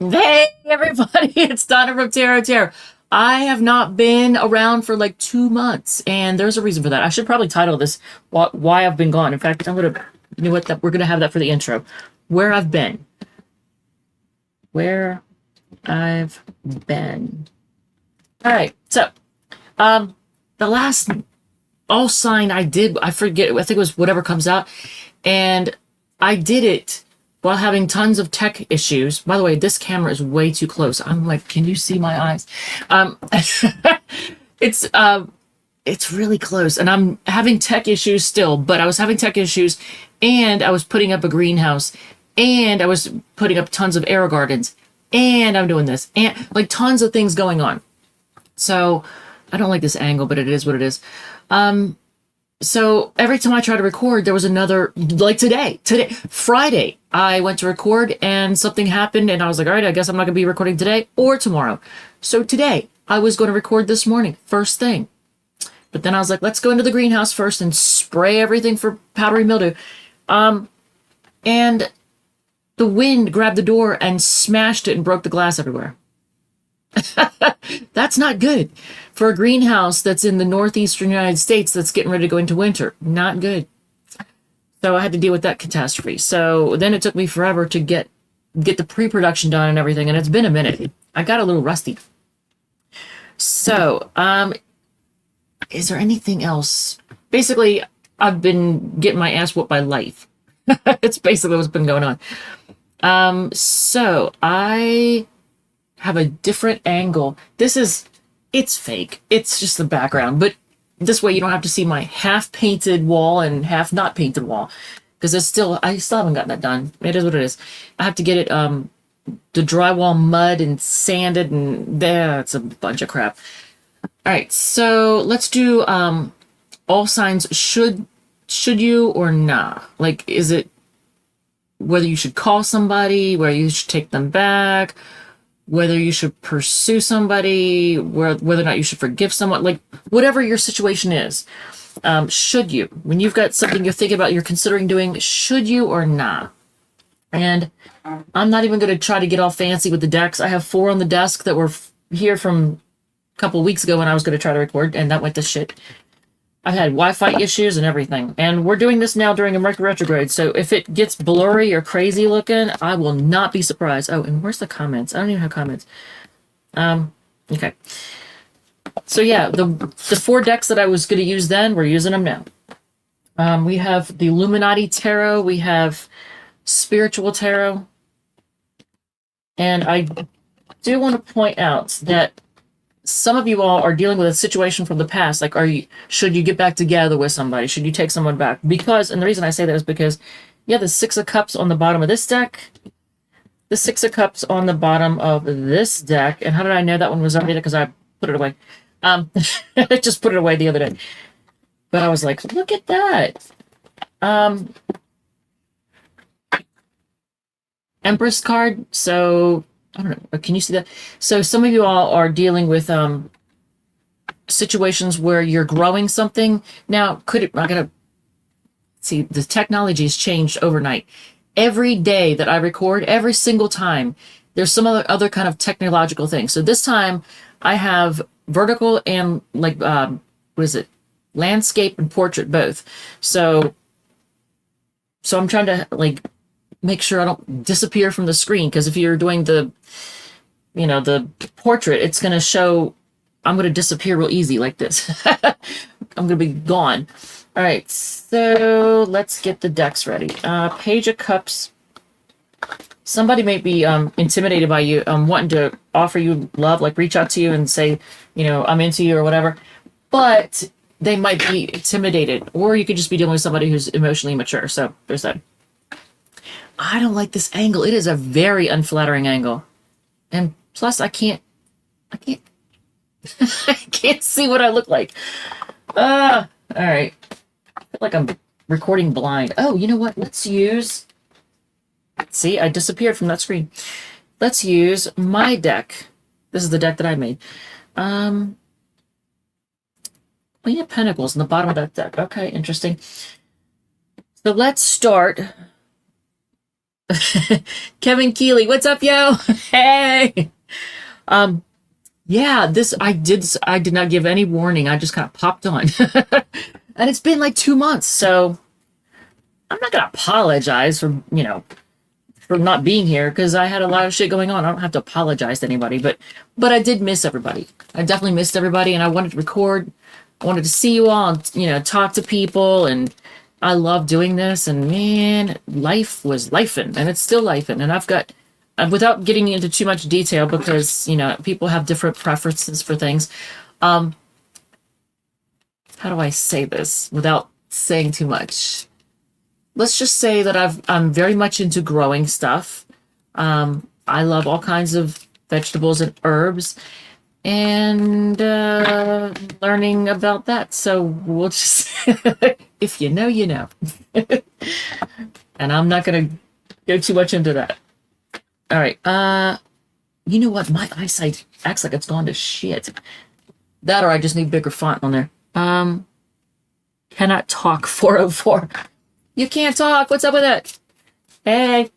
Hey everybody, it's Donna from Tarot Tarot. I have not been around for like 2 months, and there's a reason for that. I should probably title this "Why I've Been Gone." In fact, you know what? We're gonna have that for the intro. Where I've been, where I've been. All right, so the last all sign I did, I forget. I think it was whatever comes out, and I did it while having tons of tech issues. By the way, this camera is way too close. I'm like, can you see my eyes? Um, it's it's really close, and I'm having tech issues still. But I was having tech issues, and I was putting up a greenhouse, and I was putting up tons of air gardens, and I'm doing this, and like tons of things going on. So I don't like this angle, but it is what it is. So every time I try to record, there was another, like today, Friday, I went to record and something happened and I was like, all right, I guess I'm not gonna be recording today or tomorrow. So today I was going to record this morning, first thing. But then I was like, let's go into the greenhouse first and spray everything for powdery mildew. And the wind grabbed the door and smashed it and broke the glass everywhere. That's not good for a greenhouse that's in the northeastern United States that's getting ready to go into winter. Not good. So I had to deal with that catastrophe. So then it took me forever to get the pre-production done and everything, and it's been a minute. I got a little rusty. So, is there anything else? Basically, I've been getting my ass whooped by life. It's basically what's been going on. So I have a different angle. It's fake. It's just the background, but this way you don't have to see my half painted wall and half not painted wall, because I still haven't gotten that done. It is what it is. I have to get it, the drywall mud and sanded, and that's a bunch of crap. All right, so let's do, all signs. Should you or nah? Like, is it whether you should call somebody, whether you should take them back, whether you should pursue somebody, whether or not you should forgive someone, like whatever your situation is. Should you, when you've got something you're thinking about, you're considering doing, should you or not? And I'm not even going to try to get all fancy with the decks. I have 4 on the desk that were here from a couple weeks ago when I was going to try to record, and that went to shit. I've had Wi-Fi issues and everything. And we're doing this now during a Mercury retrograde, so if it gets blurry or crazy looking, I will not be surprised. Oh, and where's the comments? I don't even have comments. Okay. So yeah, the 4 decks that I was going to use then, we're using them now. We have the Illuminati Tarot, we have Spiritual Tarot, and I do want to point out that some of you all are dealing with a situation from the past. Like, should you get back together with somebody? Should you take someone back? Because, and the reason I say that is because, yeah, the 6 of Cups on the bottom of this deck, the 6 of Cups on the bottom of this deck. And how did I know that one was updated? Because I put it away. I just put it away the other day. But I was like, look at that. Empress card. So I don't know. Can you see that? So some of you all are dealing with situations where you're growing something. Now, I gotta see, the technology has changed overnight. Every day that I record, every single time, there's some other kind of technological thing. So this time I have vertical and like what is it? Landscape and portrait both. So I'm trying to like make sure I don't disappear from the screen, because if you're doing the portrait, it's going to show I'm going to disappear real easy like this. I'm going to be gone. All right, so let's get the decks ready. Page of Cups. Somebody may be intimidated by you, wanting to offer you love, like reach out to you and say, I'm into you or whatever. But they might be intimidated, or you could just be dealing with somebody who's emotionally immature. So there's that. I don't like this angle. It is a very unflattering angle. And plus I can't I can't see what I look like. All right. I feel like I'm recording blind. Oh, you know what? See, I disappeared from that screen. Let's use my deck. This is the deck that I made. Queen of Pentacles in the bottom of that deck. Okay, interesting. So let's start Kevin Keeley, what's up, yo? Hey. Um, yeah, I did not give any warning. I just kind of popped on. And it's been like 2 months, so I'm not gonna apologize for, for not being here because I had a lot of shit going on. I don't have to apologize to anybody, but I did miss everybody. I definitely missed everybody, and I wanted to record. I wanted to see you all, and talk to people, and I love doing this. And man, life was lifing, and it's still lifing. And I've got, without getting into too much detail, because people have different preferences for things. Um, how do I say this without saying too much? Let's just say that I'm very much into growing stuff. I love all kinds of vegetables and herbs, and learning about that. So we'll just, if you know, you know. And I'm not gonna go too much into that. All right. You know what? My eyesight acts like it's gone to shit. That, or I just need bigger font on there. Cannot talk 404. You can't talk. What's up with that? Hey.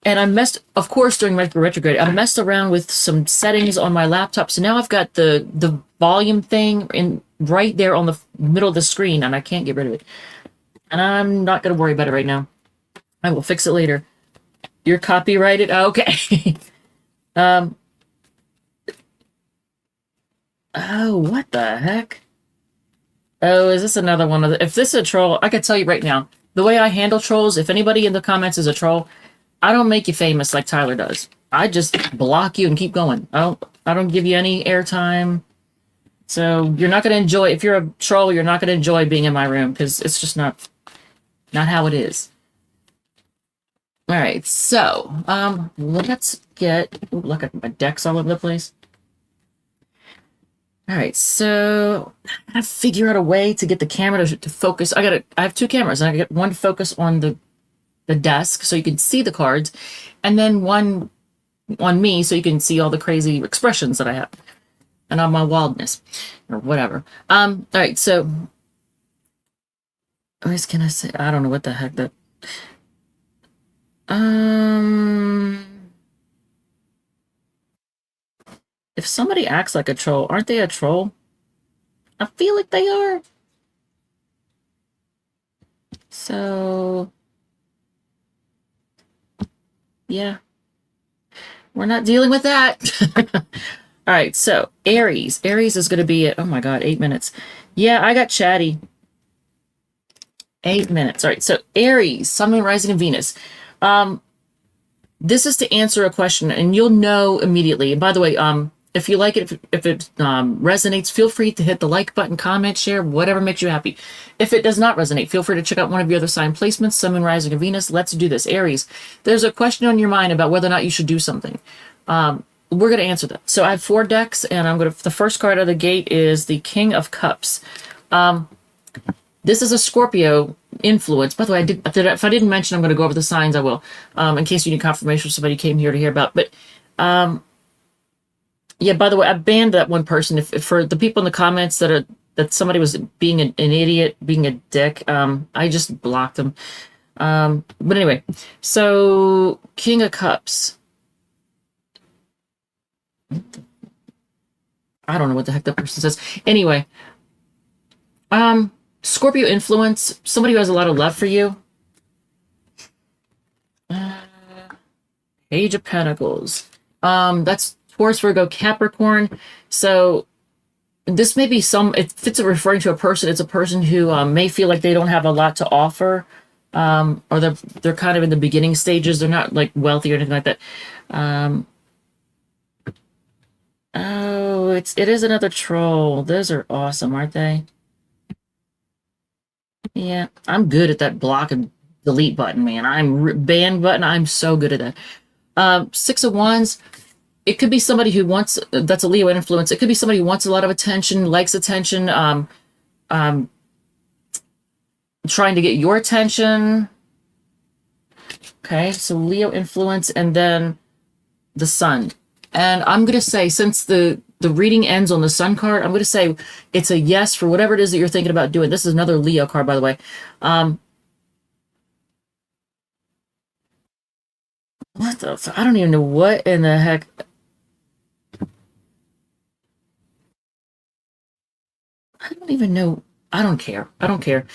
And I messed, of course, during Mercury retrograde, I messed around with some settings on my laptop. So now I've got the volume thing in right there on the middle of the screen, and I can't get rid of it. And I'm not going to worry about it right now. I will fix it later. You're copyrighted? Okay. Oh, what the heck? Oh, is this another one of the... If this is a troll, I can tell you right now, the way I handle trolls, if anybody in the comments is a troll, I don't make you famous like Tyler does. I just block you and keep going. I don't give you any airtime. So you're not going to enjoy... If you're a troll, you're not going to enjoy being in my room, because it's just not how it is. All right, so let's get... Ooh, look at my decks all over the place. All right, so I gotta figure out a way to get the camera to focus. I have two cameras, and I get one to focus on the desk so you can see the cards, and then one on me so you can see all the crazy expressions that I have and all my wildness or whatever. All right, so what can I say? I don't know what the heck that. If somebody acts like a troll, aren't they a troll? I feel like they are. So, yeah, we're not dealing with that. All right, so Aries. Aries is going to be at, oh my God, 8 minutes. Yeah, I got chatty. 8 minutes. All right, so Aries, Sun, Moon, Rising, and Venus. This is to answer a question, and you'll know immediately. And by the way, if you like it, if it resonates, feel free to hit the like button, comment, share, whatever makes you happy. If it does not resonate, feel free to check out one of your other sign placements, Sun, Moon, Rising, and Venus. Let's do this. Aries, there's a question on your mind about whether or not you should do something. We're going to answer that. So I have 4 decks, and the first card out of the gate is the King of Cups. This is a Scorpio influence. By the way, if I didn't mention, I'm going to go over the signs. I will, in case you need confirmation. Somebody came here to hear about. But yeah. By the way, I banned that one person. If for the people in the comments that somebody was being an idiot, being a dick, I just blocked them. But anyway, so King of Cups. I don't know what the heck that person says. Anyway, Scorpio influence, somebody who has a lot of love for you. Page of Pentacles. That's Taurus, Virgo, Capricorn. So this may be if it's referring to a person, it's a person who may feel like they don't have a lot to offer, or they're kind of in the beginning stages. They're not like wealthy or anything like that. Oh, it is another troll. Those are awesome, aren't they? Yeah, I'm good at that block and delete button, man. Ban button. I'm so good at that. 6 of Wands. It could be somebody who wants, that's a Leo influence. It could be somebody who wants a lot of attention, likes attention, trying to get your attention. Okay, so Leo influence, and then the Sun. And I'm going to say, since the reading ends on the Sun card, I'm going to say it's a yes for whatever it is that you're thinking about doing. This is another Leo card, by the way. what the? I don't even know what in the heck. I don't even know. I don't care. I don't care.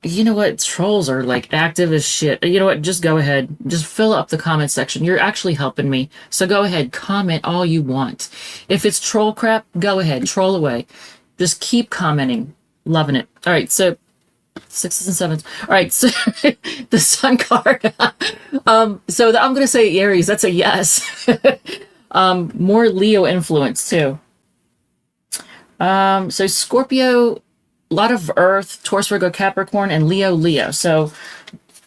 You know what? Trolls are like active as shit. You know what? Just go ahead. Just fill up the comment section. You're actually helping me. So go ahead. Comment all you want. If it's troll crap, go ahead. Troll away. Just keep commenting. Loving it. All right. So sixes and sevens. All right. So the sun card. I'm going to say Aries. That's a yes. More Leo influence too. So Scorpio, a lot of Earth, Taurus, Virgo, Capricorn, and Leo. So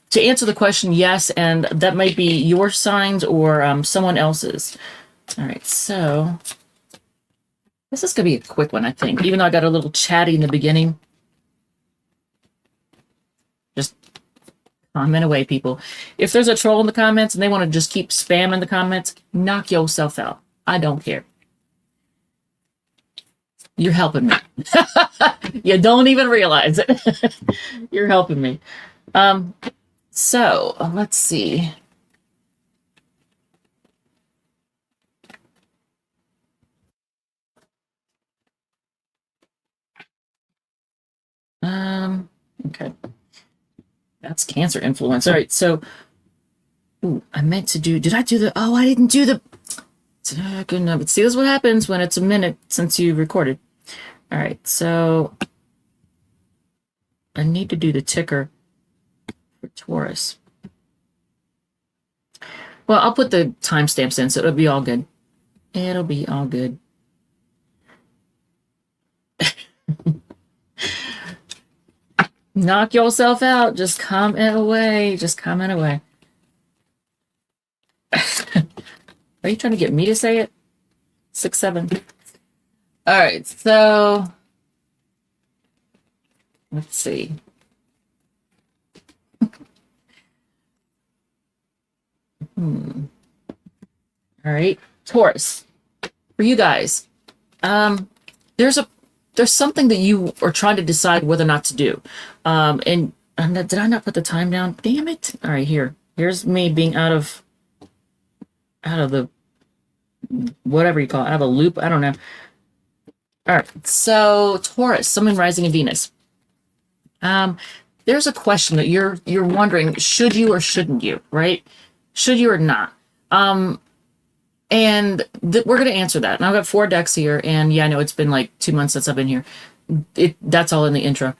to answer the question, yes, and that might be your signs or someone else's. All right, so this is going to be a quick one, I think, even though I got a little chatty in the beginning. Just comment away, people. If there's a troll in the comments and they want to just keep spamming the comments, knock yourself out. I don't care. You're helping me. You don't even realize it. You're helping me. So let's see. Okay. That's Cancer influence. All right. So, I meant to do, did I do I didn't do the, good enough. But see, this is what happens when it's a minute since you recorded. All right. So, I need to do the ticker for Taurus. Well, I'll put the timestamps in, so it'll be all good. It'll be all good. Knock yourself out. Just comment away. Just comment away. Are you trying to get me to say it? 6, 7. All right. So let's see. All right. Taurus. For you guys, there's something that you are trying to decide whether or not to do. And did I not put the time down? Damn it. All right, here's me being out of the, whatever you call it, out of a loop. I don't know. All right. So Taurus, Sun, Moon, Rising, and Venus. There's a question that you're wondering, should you or shouldn't you, right? Should you or not? And we're going to answer that. And I've got 4 decks here. And yeah, I know it's been like 2 months since I've been here. That's all in the intro.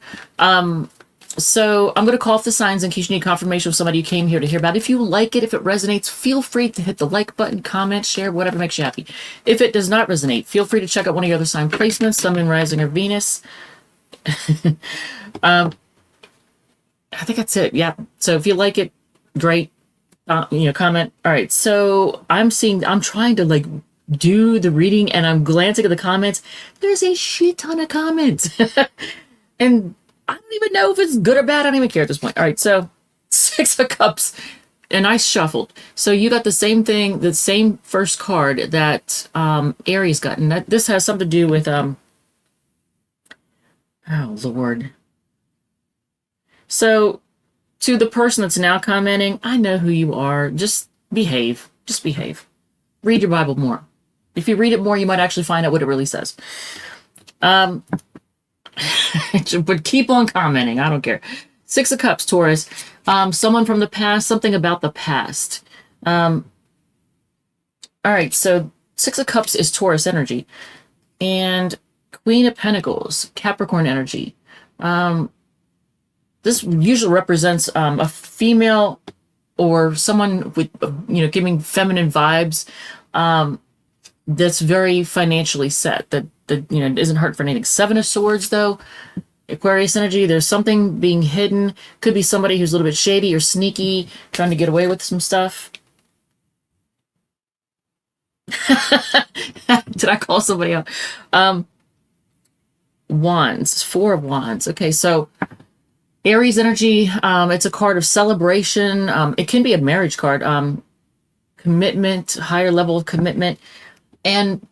So I'm going to call off the signs in case you need confirmation of somebody you came here to hear about. If you like it, if it resonates, feel free to hit the like button, comment, share, whatever makes you happy. If it does not resonate, feel free to check out one of your other sign placements, Sun, Moon, Rising, or Venus. I think that's it. Yeah. So if you like it, great. Comment. All right. So I'm trying to like do the reading and I'm glancing at the comments. There's a shit ton of comments. And I don't even know if it's good or bad. I don't even care at this point. All right. So 6 of Cups and I shuffled. So you got the same thing, the same first card that Aries got. And this has something to do with, oh, Lord. So to the person that's now commenting, I know who you are. Just behave. Just behave. Read your Bible more. If you read it more, you might actually find out what it really says. But keep on commenting. I don't care. 6 of Cups, Taurus. Someone from the past, something about the past. All right, so 6 of Cups is Taurus energy. And Queen of Pentacles, Capricorn energy. This usually represents a female or someone with, giving feminine vibes that's very financially set, that isn't hurt for anything. 7 of Swords, though, Aquarius energy, there's something being hidden. Could be somebody who's a little bit shady or sneaky, trying to get away with some stuff. Did I call somebody out? Wands, 4 of Wands. Okay, so Aries energy, it's a card of celebration. It can be a marriage card, commitment, higher level of commitment. And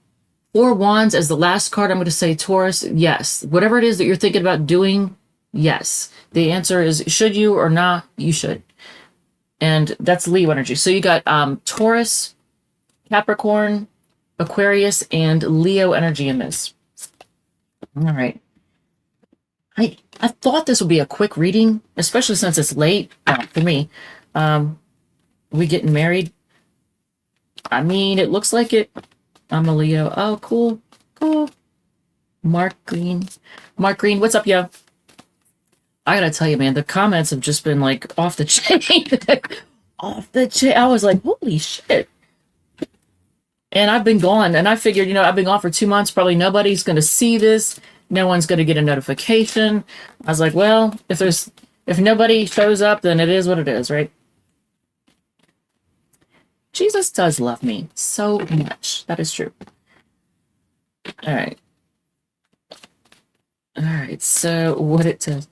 4 Wands as the last card, I'm going to say Taurus, yes. Whatever it is that you're thinking about doing, Yes. The answer is should you or nah, you should. And that's Leo energy. So you got Taurus, Capricorn, Aquarius, and Leo energy in this. All right. I thought this would be a quick reading, especially since it's late for me. We getting married. I mean, it looks like it. I'm a Leo. Oh, cool. Cool. Mark Green. Mark Green, what's up, yo? I gotta tell you, man, the comments have just been like off the chain. Off the chain. I was like, holy shit. And I've been gone. And I figured, I've been gone for 2 months. Probably nobody's going to see this. No one's going to get a notification. I was like, well, if nobody shows up, then it is what it is, right? Jesus does love me so much. That is true. All right. All right. So what it says,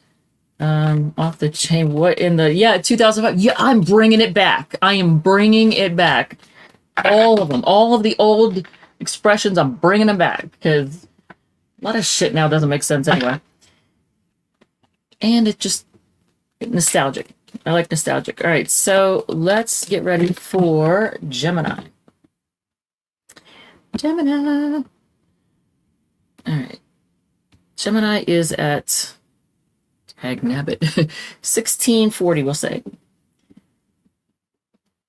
off the chain. What in the, 2005. Yeah, I'm bringing it back. I am bringing it back. All of them, all of the old expressions, I'm bringing them back because a lot of shit now doesn't make sense anyway. And it just nostalgic. I like nostalgic. All right, so let's get ready for Gemini. Gemini. All right. Gemini is at tag nabbit 1640, we'll say.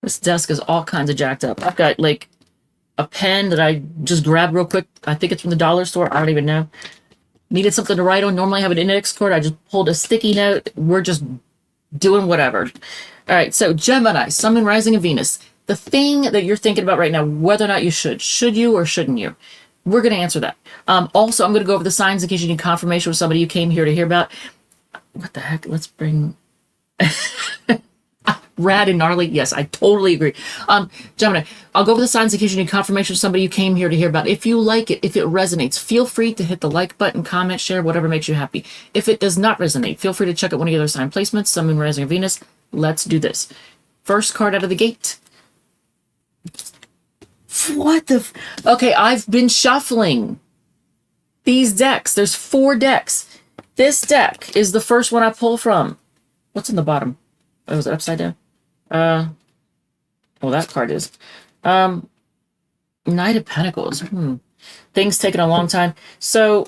This desk is all kinds of jacked up. I've got like a pen that I just grabbed real quick. I think it's from the dollar store. I don't even know. Needed something to write on. Normally I have an index card. I just pulled a sticky note. We're just doing whatever. All right, so Gemini, Sun, Moon, Rising, and Venus. The thing that you're thinking about right now, whether or not you should you or shouldn't you? We're going to answer that. Also, I'm going to go over the signs in case you need confirmation with somebody you came here to hear about. What the heck? Let's bring... Rad and gnarly. Yes, I totally agree. Gemini, I'll go over the signs in case you need confirmation of somebody you came here to hear about. If you like it, if it resonates, feel free to hit the like button, comment, share, whatever makes you happy. If it does not resonate, feel free to check out one of the other sign placements, Sun, Moon, Rising, or Venus. Let's do this. First card out of the gate. What the... Okay, I've been shuffling these decks. There's 4 decks. This deck is the first one I pull from. What's in the bottom? Oh, is it upside down? Well, that card is. Knight of Pentacles. Things taking a long time. So,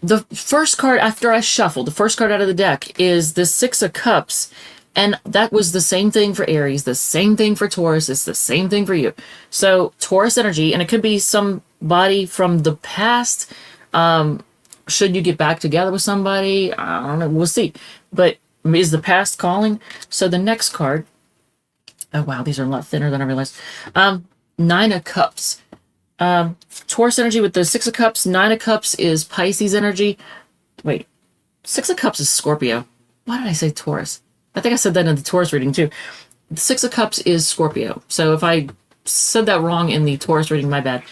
the first card after I shuffled, the first card out of the deck is the Six of Cups. And that was the same thing for Aries, the same thing for Taurus, it's the same thing for you. So, Taurus energy, and it could be somebody from the past. Should you get back together with somebody? I don't know, we'll see. But is the past calling? So the next card, oh wow, these are a lot thinner than I realized. 9 of Cups. Taurus energy with the 6 of Cups. 9 of Cups is Pisces energy. Wait, 6 of Cups is Scorpio. Why did I say Taurus? I think I said that in the Taurus reading too. The 6 of Cups is Scorpio. So if I said that wrong in the Taurus reading, my bad.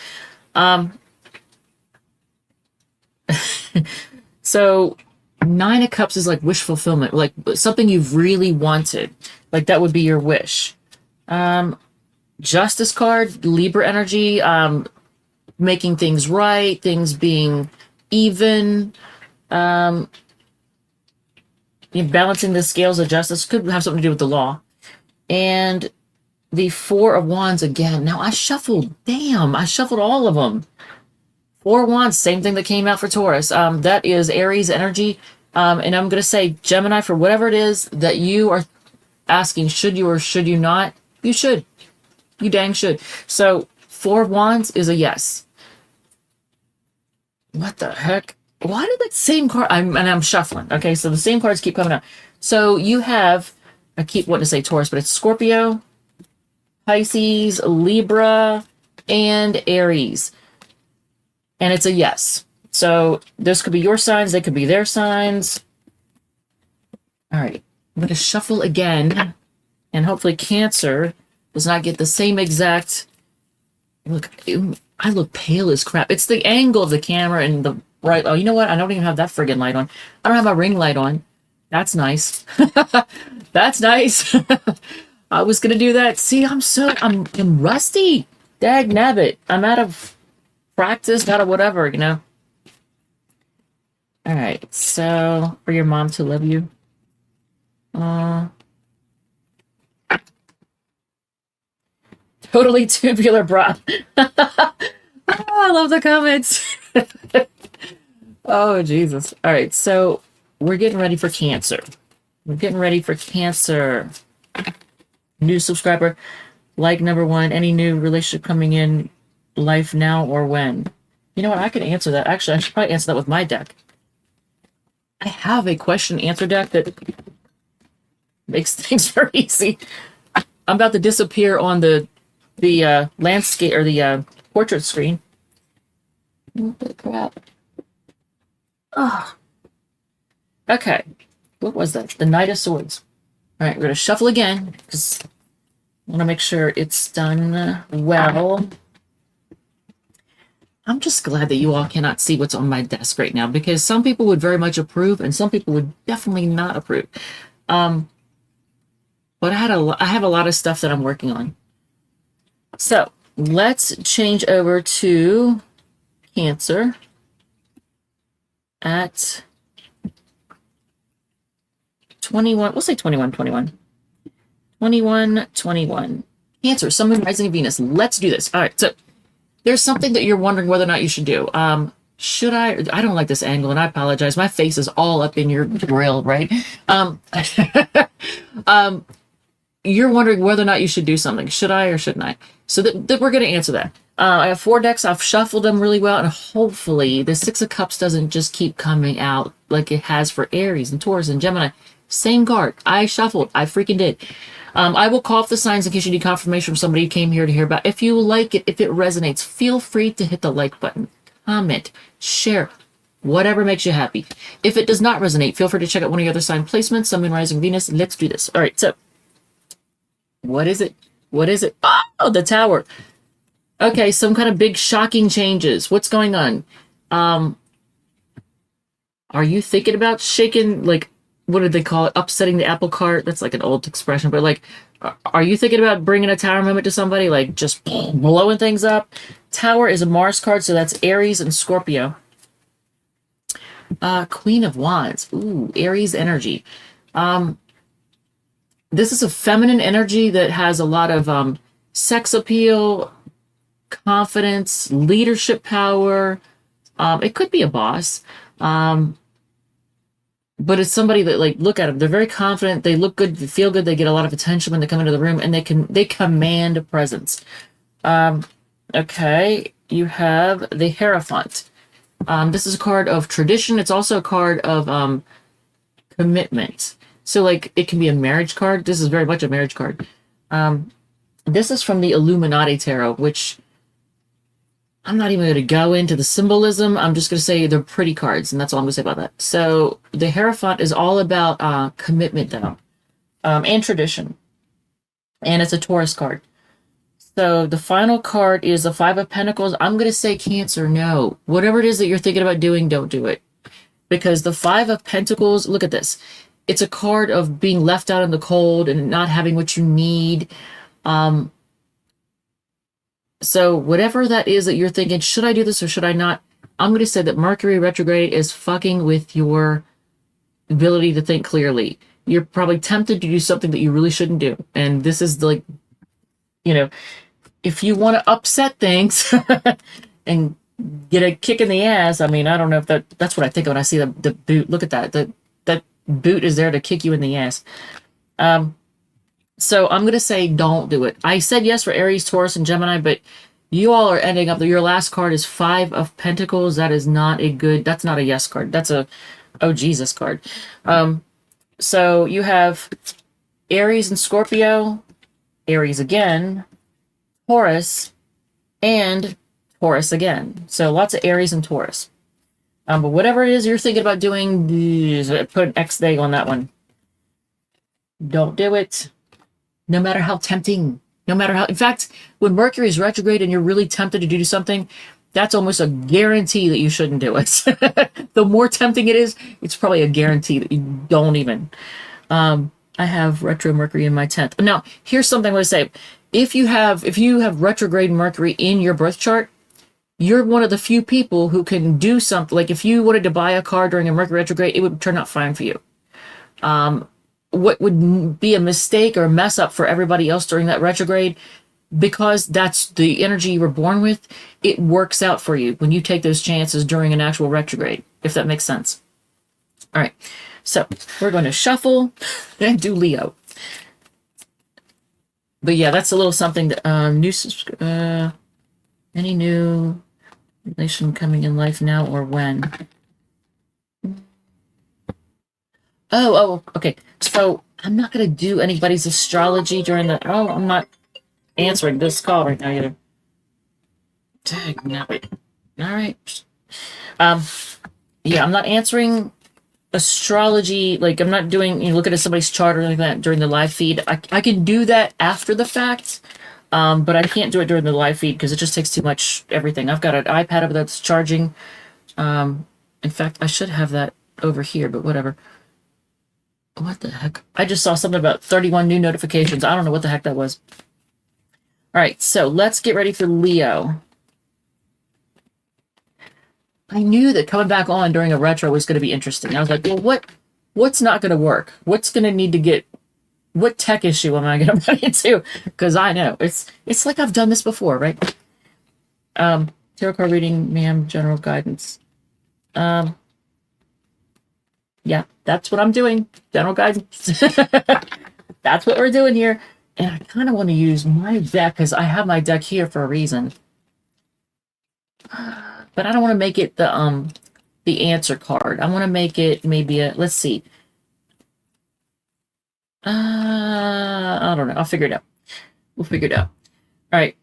So 9 of Cups is like wish fulfillment, like something you've really wanted. Like that would be your wish. Justice card, Libra energy, making things right, things being even, balancing the scales of justice. Could have something to do with the law. And the 4 of Wands again. Now I shuffled all of them. 4 of Wands, same thing that came out for Taurus. That is Aries energy. And I'm going to say, Gemini, for whatever it is that you are asking, should you or should you not? You should. You dang should. So 4 of Wands is a yes. What the heck? Why did that same card... I'm shuffling. Okay, so the same cards keep coming out. So you have... I keep wanting to say Taurus, but it's Scorpio, Pisces, Libra, and Aries. And it's a yes. So this could be your signs. They could be their signs. All right. I'm going to shuffle again. And hopefully Cancer does not get the same exact... Look, I look pale as crap. It's the angle of the camera and the bright... Oh, you know what? I don't even have that friggin' light on. I don't have my ring light on. That's nice. That's nice. I was going to do that. See, I'm rusty. Dag nabbit. I'm out of... practice, out of whatever, you know. All right. So for your mom to love you. Uh, totally tubular bra. Oh, I love the comments. Oh, Jesus. All right. So we're getting ready for Cancer. We're getting ready for Cancer. New subscriber, like number one, any new relationship coming in life now or when? You know what? I can answer that. Actually, I should probably answer that with my deck. I have a question answer deck that makes things very easy. I'm about to disappear on the landscape or the portrait screen. What crap? Oh, okay. What was that? The Knight of Swords. All right, we're gonna shuffle again because I want to make sure it's done well. I'm just glad that you all cannot see what's on my desk right now because some people would very much approve and some people would definitely not approve. But I have a lot of stuff that I'm working on. So let's change over to Cancer at 21. We'll say 21, 21. 21, 21. Cancer, Sun, Moon, Rising, and Venus. Let's do this. All right. So there's something that you're wondering whether or not you should do. Should I don't like this angle, and I apologize. My face is all up in your grill, right? You're wondering whether or not you should do something. Should I or shouldn't I? So that we're going to answer that. I have 4 decks. I've shuffled them really well, and hopefully the 6 of Cups doesn't just keep coming out like it has for Aries and Taurus and Gemini. Same card. I shuffled. I freaking did. I will call off the signs in case you need confirmation from somebody who came here to hear about. If you like it, if it resonates, feel free to hit the like button, comment, share, whatever makes you happy. If it does not resonate, feel free to check out one of your other sign placements, Sun, Moon, Rising, Venus. Let's do this. All right, so what is it? What is it? Oh, the Tower. Okay, some kind of big shocking changes. What's going on? Are you thinking about shaking, like, what did they call it? Upsetting the apple cart? That's like an old expression, but like, are you thinking about bringing a Tower moment to somebody? Like just blowing things up? Tower is a Mars card, so that's Aries and Scorpio. Queen of Wands. Ooh, Aries energy. This is a feminine energy that has a lot of sex appeal, confidence, leadership power. It could be a boss. But it's somebody that, like, look at them. They're very confident. They look good. They feel good. They get a lot of attention when they come into the room, and they command a presence. Okay, you have the Hierophant. This is a card of tradition. It's also a card of commitment. So, like, it can be a marriage card. This is very much a marriage card. This is from the Illuminati Tarot, which I'm not even going to go into the symbolism. I'm just going to say they're pretty cards, and that's all I'm going to say about that. So the Hierophant is all about commitment, though, and tradition. And it's a Taurus card. So the final card is the 5 of Pentacles. I'm going to say Cancer, no. Whatever it is that you're thinking about doing, don't do it. Because the 5 of Pentacles, look at this. It's a card of being left out in the cold and not having what you need. So whatever that is that you're thinking, should I do this or should I not? I'm going to say that Mercury retrograde is fucking with your ability to think clearly. You're probably tempted to do something that you really shouldn't do. And this is like, you know, if you want to upset things and get a kick in the ass, I mean, I don't know if that's what I think of when I see the boot. Look at that. That boot is there to kick you in the ass. So I'm going to say don't do it. I said yes for Aries, Taurus, and Gemini, but you all are ending up, your last card is 5 of Pentacles. That is not a good, that's not a yes card. That's a, oh, Jesus card. So you have Aries and Scorpio, Aries again, Taurus, and Taurus again. So lots of Aries and Taurus. But whatever it is you're thinking about doing, put an X day on that one. Don't do it. No matter how tempting, no matter how, in fact, when Mercury is retrograde and you're really tempted to do something, that's almost a guarantee that you shouldn't do it. The more tempting it is, it's probably a guarantee that you don't even. I have retro Mercury in my 10th. Now, here's something I want to say. If you have retrograde Mercury in your birth chart, you're one of the few people who can do something. Like if you wanted to buy a car during a Mercury retrograde, it would turn out fine for you. What would be a mistake or a mess up for everybody else during that retrograde, because that's the energy you were born with, it works out for you when you take those chances during an actual retrograde, if that makes sense. All right, so we're going to shuffle and do Leo. But yeah, that's a little something that any new relation coming in life now or when? Okay. So I'm not going to do anybody's astrology during the. Oh, I'm not answering this call right now either. Dang, no, wait. All right. Yeah, I'm not answering astrology. Like I'm not doing, looking at somebody's chart or like that during the live feed. I can do that after the fact, but I can't do it during the live feed because it just takes too much everything. I've got an iPad over that's charging. In fact, I should have that over here, but whatever. What the heck? I just saw something about 31 new notifications. I don't know what the heck that was. All right, so let's get ready for Leo. I knew that coming back on during a retro was going to be interesting. I was like, well, what's not going to work? What's going to need to get, what tech issue am I going to run into? Because I know it's like I've done this before, right? Tarot card reading, ma'am, general guidance. Yeah, that's what I'm doing. General guidance. That's what we're doing here. And I kind of want to use my deck because I have my deck here for a reason. But I don't want to make it the answer card. I want to make it maybe a, let's see. I don't know. I'll figure it out. We'll figure it out. All right.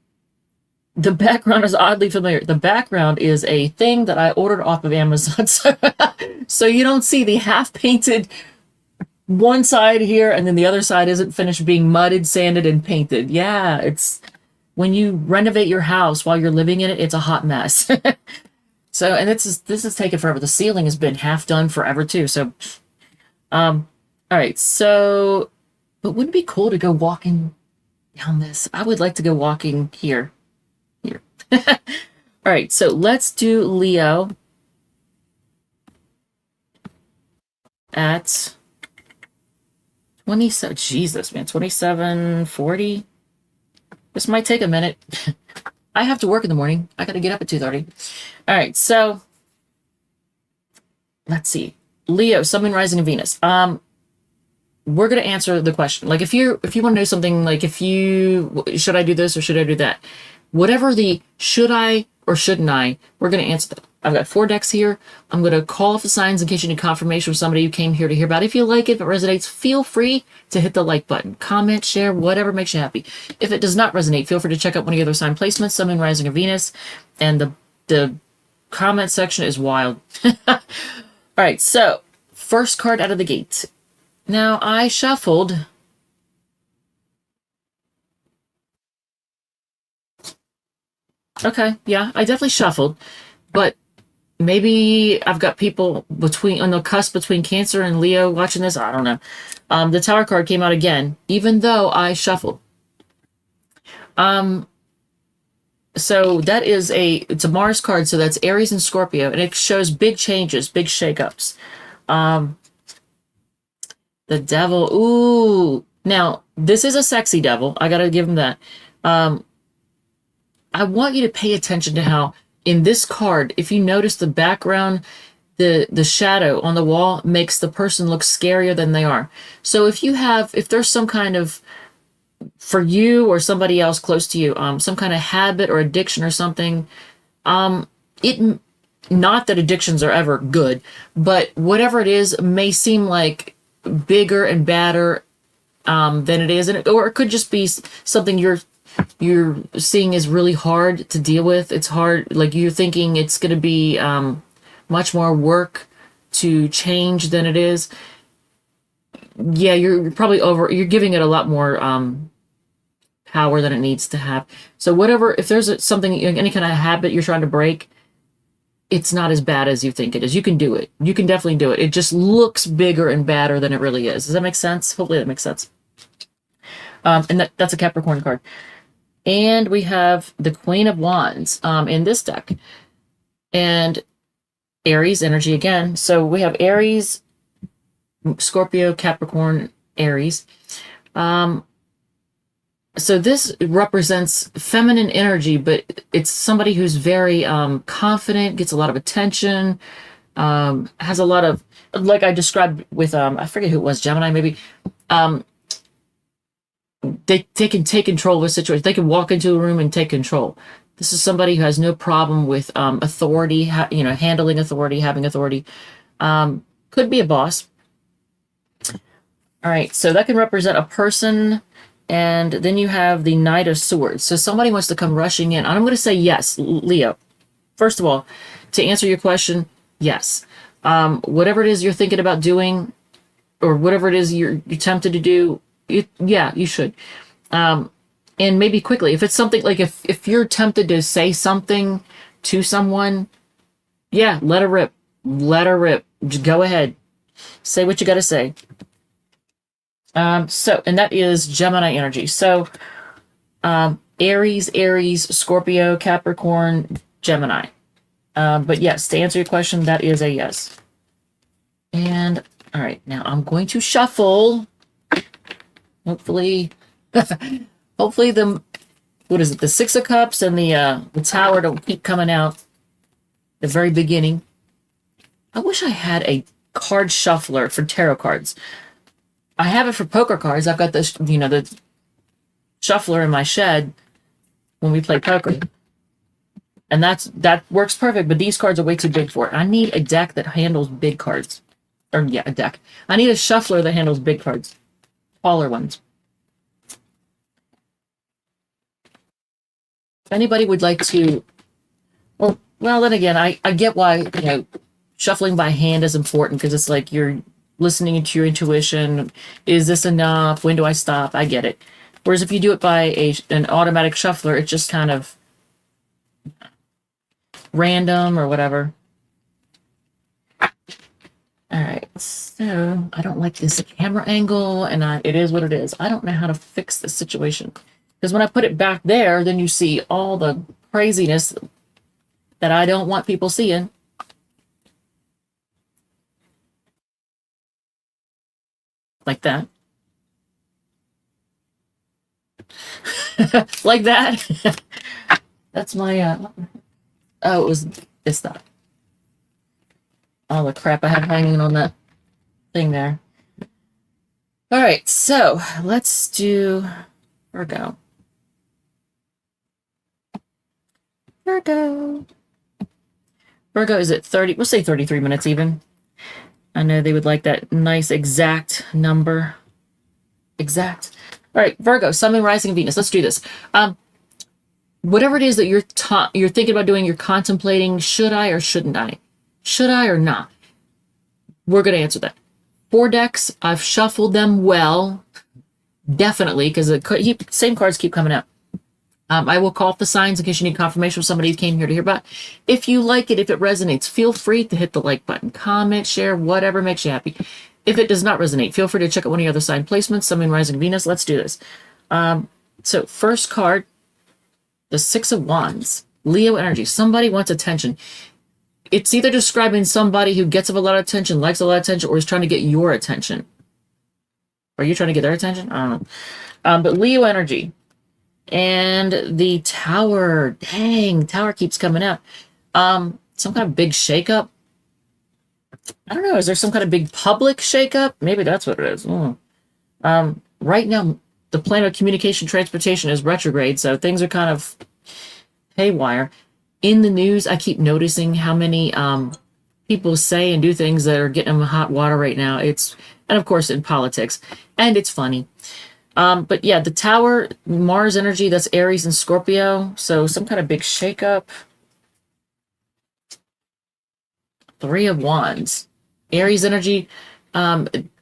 The background is oddly familiar. The background is a thing that I ordered off of Amazon. So you don't see the half-painted one side here, and then the other side isn't finished being mudded, sanded, and painted. Yeah, it's when you renovate your house while you're living in it, it's a hot mess. So, and this is taking forever. The ceiling has been half done forever too. So, all right. So, but wouldn't it be cool to go walking down this? I would like to go walking here. All right, so let's do Leo at 27. Jesus, man, 27:40. This might take a minute. I have to work in the morning. I got to get up at 2:30. All right, so let's see. Leo, Sun, Moon, Rising, and Venus. We're gonna answer the question. Like if you want to know something, like should I do this or should I do that? Whatever the should I or shouldn't I, we're going to answer that. I've got 4 decks here. I'm going to call off the signs in case you need confirmation from somebody who came here to hear about it. If you like it, if it resonates, feel free to hit the like button. Comment, share, whatever makes you happy. If it does not resonate, feel free to check out one of the other sign placements, Sun, Moon, Rising, or Venus. And the comment section is wild. All right, so first card out of the gate. Now, I shuffled... Okay, yeah, I definitely shuffled, but maybe I've got people on the cusp between Cancer and Leo watching this. I don't know. The Tower card came out again, even though I shuffled. So that is it's a Mars card, so that's Aries and Scorpio, and it shows big changes, big shakeups. The Devil, ooh. Now, this is a sexy devil. I gotta give him that. I want you to pay attention to how in this card, if you notice the background, the shadow on the wall makes the person look scarier than they are. So if there's some kind of, for you or somebody else close to you, some kind of habit or addiction or something, not that addictions are ever good, but whatever it is may seem like bigger and badder than it is, or it could just be something you're seeing is really hard to deal with. It's hard, like you're thinking it's going to be much more work to change than it is. Yeah, you're probably you're giving it a lot more power than it needs to have. So whatever, if there's something, any kind of habit you're trying to break, it's not as bad as you think it is. You can do it. You can definitely do it. It just looks bigger and badder than it really is. Does that make sense? Hopefully that makes sense. And that's a Capricorn card. And we have the Queen of Wands in this deck. And Aries energy again. So we have Aries, Scorpio, Capricorn, Aries. So this represents feminine energy, but it's somebody who's very confident, gets a lot of attention, has a lot of, like I described with, I forget who it was, Gemini maybe. They can take control of a situation. They can walk into a room and take control. This is somebody who has no problem with authority, handling authority, having authority. Could be a boss. All right, so that can represent a person. And then you have the Knight of Swords. So somebody wants to come rushing in. And I'm going to say yes, Leo. First of all, to answer your question, yes. Whatever it is you're thinking about doing, or whatever it is you're tempted to do, yeah, you should. And maybe quickly. If it's something like if you're tempted to say something to someone, yeah, let her rip. Let her rip. Just go ahead. Say what you got to say. And that is Gemini energy. So, Aries, Scorpio, Capricorn, Gemini. But yes, to answer your question, that is a yes. And, all right, now I'm going to shuffle. Hopefully, the Six of Cups and the Tower don't keep coming out the very beginning. I wish I had a card shuffler for tarot cards. I have it for poker cards. I've got this, the shuffler in my shed when we play poker. And that works perfect, but these cards are way too big for it. I need a deck that handles big cards. Or, yeah, a deck. I need a shuffler that handles big cards. Taller ones. If anybody would like to... Well, then again, I get why, shuffling by hand is important, because it's like you're listening to your intuition. Is this enough? When do I stop? I get it. Whereas if you do it by an automatic shuffler, it's just kind of random or whatever. All right, so I don't like this camera angle, and it is what it is. I don't know how to fix this situation, because when I put it back there, then you see all the craziness that I don't want people seeing. Like that. Like that. That's my, oh, it's not. All the crap I have hanging on that thing there. All right, so let's do Virgo. Virgo is at 30, we'll say 33 minutes even. I know they would like that nice exact number. Exact. All right, Virgo, Sun, Moon, Rising, Venus. Let's do this. Whatever it is that you're thinking about doing, you're contemplating, should I or shouldn't I? Should I or not? We're going to answer that. 4 decks. I've shuffled them well. Definitely, because the same cards keep coming out. I will call up the signs in case you need confirmation from somebody who came here to hear about. If you like it, if it resonates, feel free to hit the like button, comment, share, whatever makes you happy. If it does not resonate, feel free to check out one of your other sign placements, Sun, Moon, Rising, Venus. Let's do this. So first card, the Six of Wands, Leo energy. Somebody wants attention. It's either describing somebody who gets a lot of attention, likes a lot of attention, or is trying to get your attention. Are you trying to get their attention? I don't know. But Leo energy. And the Tower. Dang, Tower keeps coming out. Some kind of big shakeup. I don't know. Is there some kind of big public shakeup? Maybe that's what it is. Right now, the planet of communication transportation is retrograde, so things are kind of haywire. In the news, I keep noticing how many people say and do things that are getting them hot water right now. And of course in politics, and it's funny. But yeah, the Tower, Mars energy, that's Aries and Scorpio. So some kind of big shakeup. 3 of Wands, Aries energy.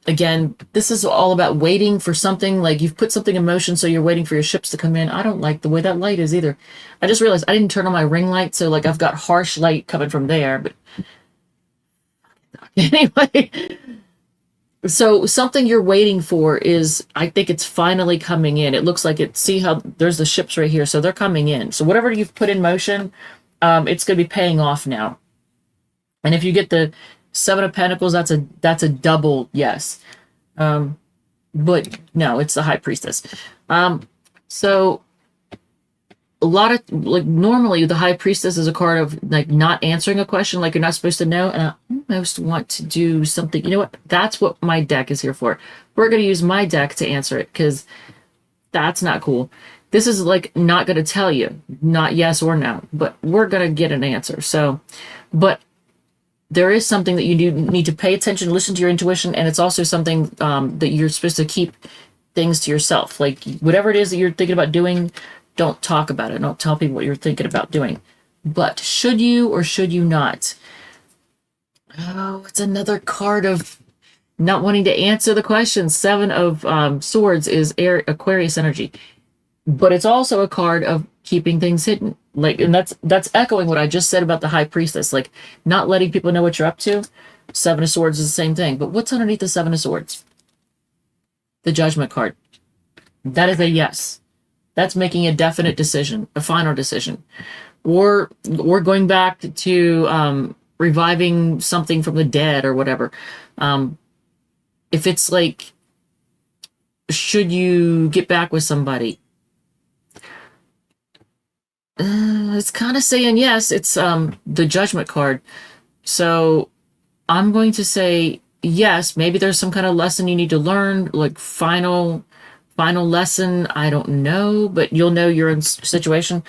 Again, this is all about waiting for something. Like you've put something in motion, so you're waiting for your ships to come in. I don't like the way that light is either. I just realized I didn't turn on my ring light, so like I've got harsh light coming from there. But anyway, So something you're waiting for is, I think it's finally coming in. It looks like it. See how there's the ships right here, so they're coming in. So whatever you've put in motion, it's going to be paying off now. And if you get the Seven of Pentacles, that's a double yes. But no, it's the High Priestess. So a lot of, like, normally the High Priestess is a card of like not answering a question, like you're not supposed to know. And I almost want to do something. You know what? That's what my deck is here for. We're going to use my deck to answer it, because that's not cool. This is like not going to tell you, not yes or no, but we're going to get an answer. So, but there is something that you do need to pay attention, listen to your intuition, and it's also something that you're supposed to keep things to yourself. Like whatever it is that you're thinking about doing, don't talk about it. Don't tell people what you're thinking about doing. But should you or should you not? Oh, it's another card of not wanting to answer the question. Seven of Swords is Aquarius energy. But it's also a card of keeping things hidden. Like, and that's echoing what I just said about the High Priestess. Like, not letting people know what you're up to. Seven of Swords is the same thing. But what's underneath the Seven of Swords? The Judgment card. That is a yes. That's making a definite decision, a final decision. Or going back to reviving something from the dead or whatever. If it's like, should you get back with somebody? It's kind of saying yes. It's the Judgment card. So I'm going to say yes. Maybe there's some kind of lesson you need to learn, like final lesson. I don't know, but you'll know you're in situation.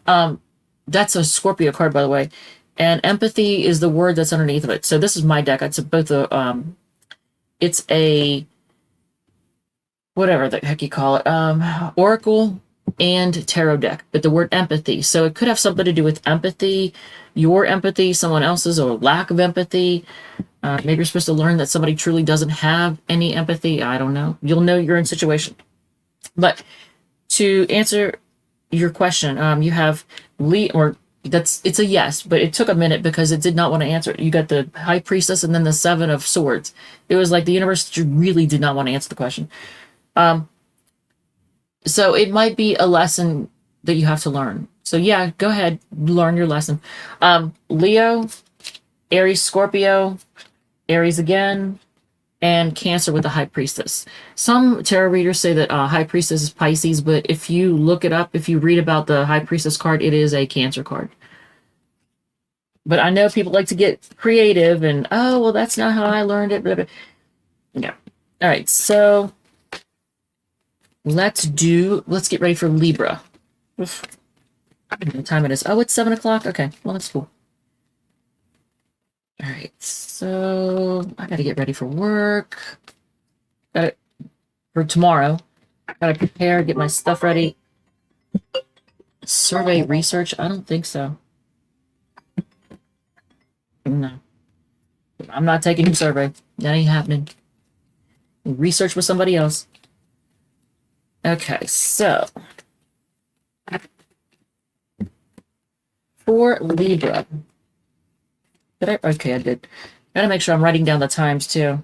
That's a Scorpio card, by the way. And empathy is the word that's underneath of it. So this is my deck. It's both a it's a, whatever the heck you call it, oracle and tarot deck, but the word empathy. So it could have something to do with empathy, your empathy, someone else's, or lack of empathy. Maybe you're supposed to learn that somebody truly doesn't have any empathy. I don't know. You'll know you're in situation. But to answer your question, you have it's a yes, but it took a minute because it did not want to answer it. You got the High Priestess and then the Seven of Swords. It was like the universe really did not want to answer the question. So it might be a lesson that you have to learn. So yeah, go ahead, learn your lesson. Leo, Aries, Scorpio, Aries again, and Cancer with the High Priestess. Some tarot readers say that High Priestess is Pisces, but if you look it up, if you read about the High Priestess card, it is a Cancer card. But I know people like to get creative and, oh, well, that's not how I learned it. Blah, blah. Yeah. All right, so let's get ready for Libra. Oof. I don't know what time it is. Oh, it's 7 o'clock? Okay, well, that's cool. All right, so I got to get ready for work. Got it for tomorrow. Got to prepare, get my stuff ready. Survey research? I don't think so. No. I'm not taking a survey. That ain't happening. Research with somebody else. Okay, so for Libra. Did I? Okay, I did. Gotta make sure I'm writing down the times too.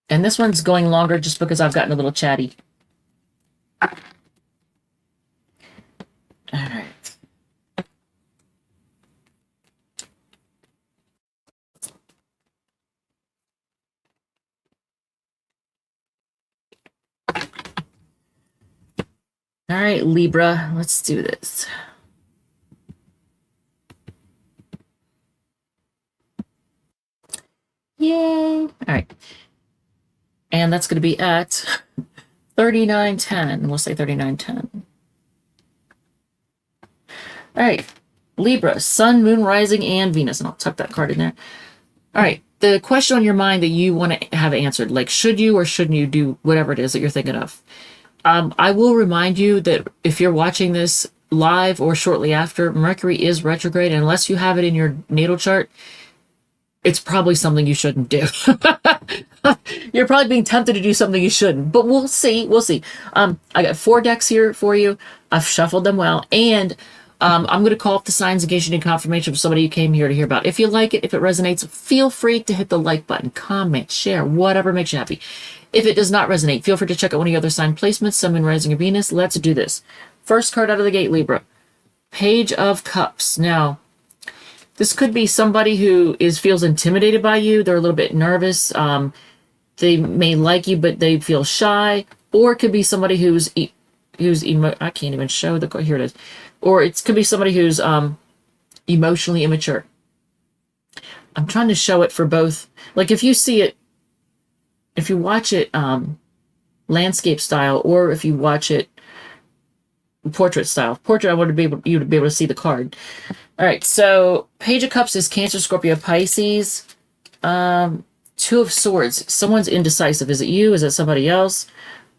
And this one's going longer just because I've gotten a little chatty. All right. All right, Libra, let's do this. Yay. All right. And that's going to be at 3910. We'll say 3910. All right. Libra, Sun, Moon, Rising, and Venus. And I'll tuck that card in there. All right. The question on your mind that you want to have answered, like, should you or shouldn't you do whatever it is that you're thinking of? I will remind you that if you're watching this live or shortly after, Mercury is retrograde. And unless you have it in your natal chart, it's probably something you shouldn't do. You're probably being tempted to do something you shouldn't, but we'll see. We'll see. I got 4 decks here for you. I've shuffled them well. And I'm going to call up the signs in case you need confirmation from somebody you came here to hear about. If you like it, if it resonates, feel free to hit the like button, comment, share, whatever makes you happy. If it does not resonate, feel free to check out one of your other sign placements, Sun, Moon, Rising, or Venus. Let's do this. First card out of the gate, Libra. Page of Cups. Now, this could be somebody who feels intimidated by you. They're a little bit nervous. They may like you, but they feel shy. Or it could be somebody who's I can't even show the card. Here it is. Or it could be somebody who's emotionally immature. I'm trying to show it for both. Like if you see it, if you watch it landscape style, or if you watch it portrait style. Portrait, I want you to be able to see the card. All right, so Page of Cups is Cancer, Scorpio, Pisces. Two of Swords. Someone's indecisive. Is it you? Is it somebody else?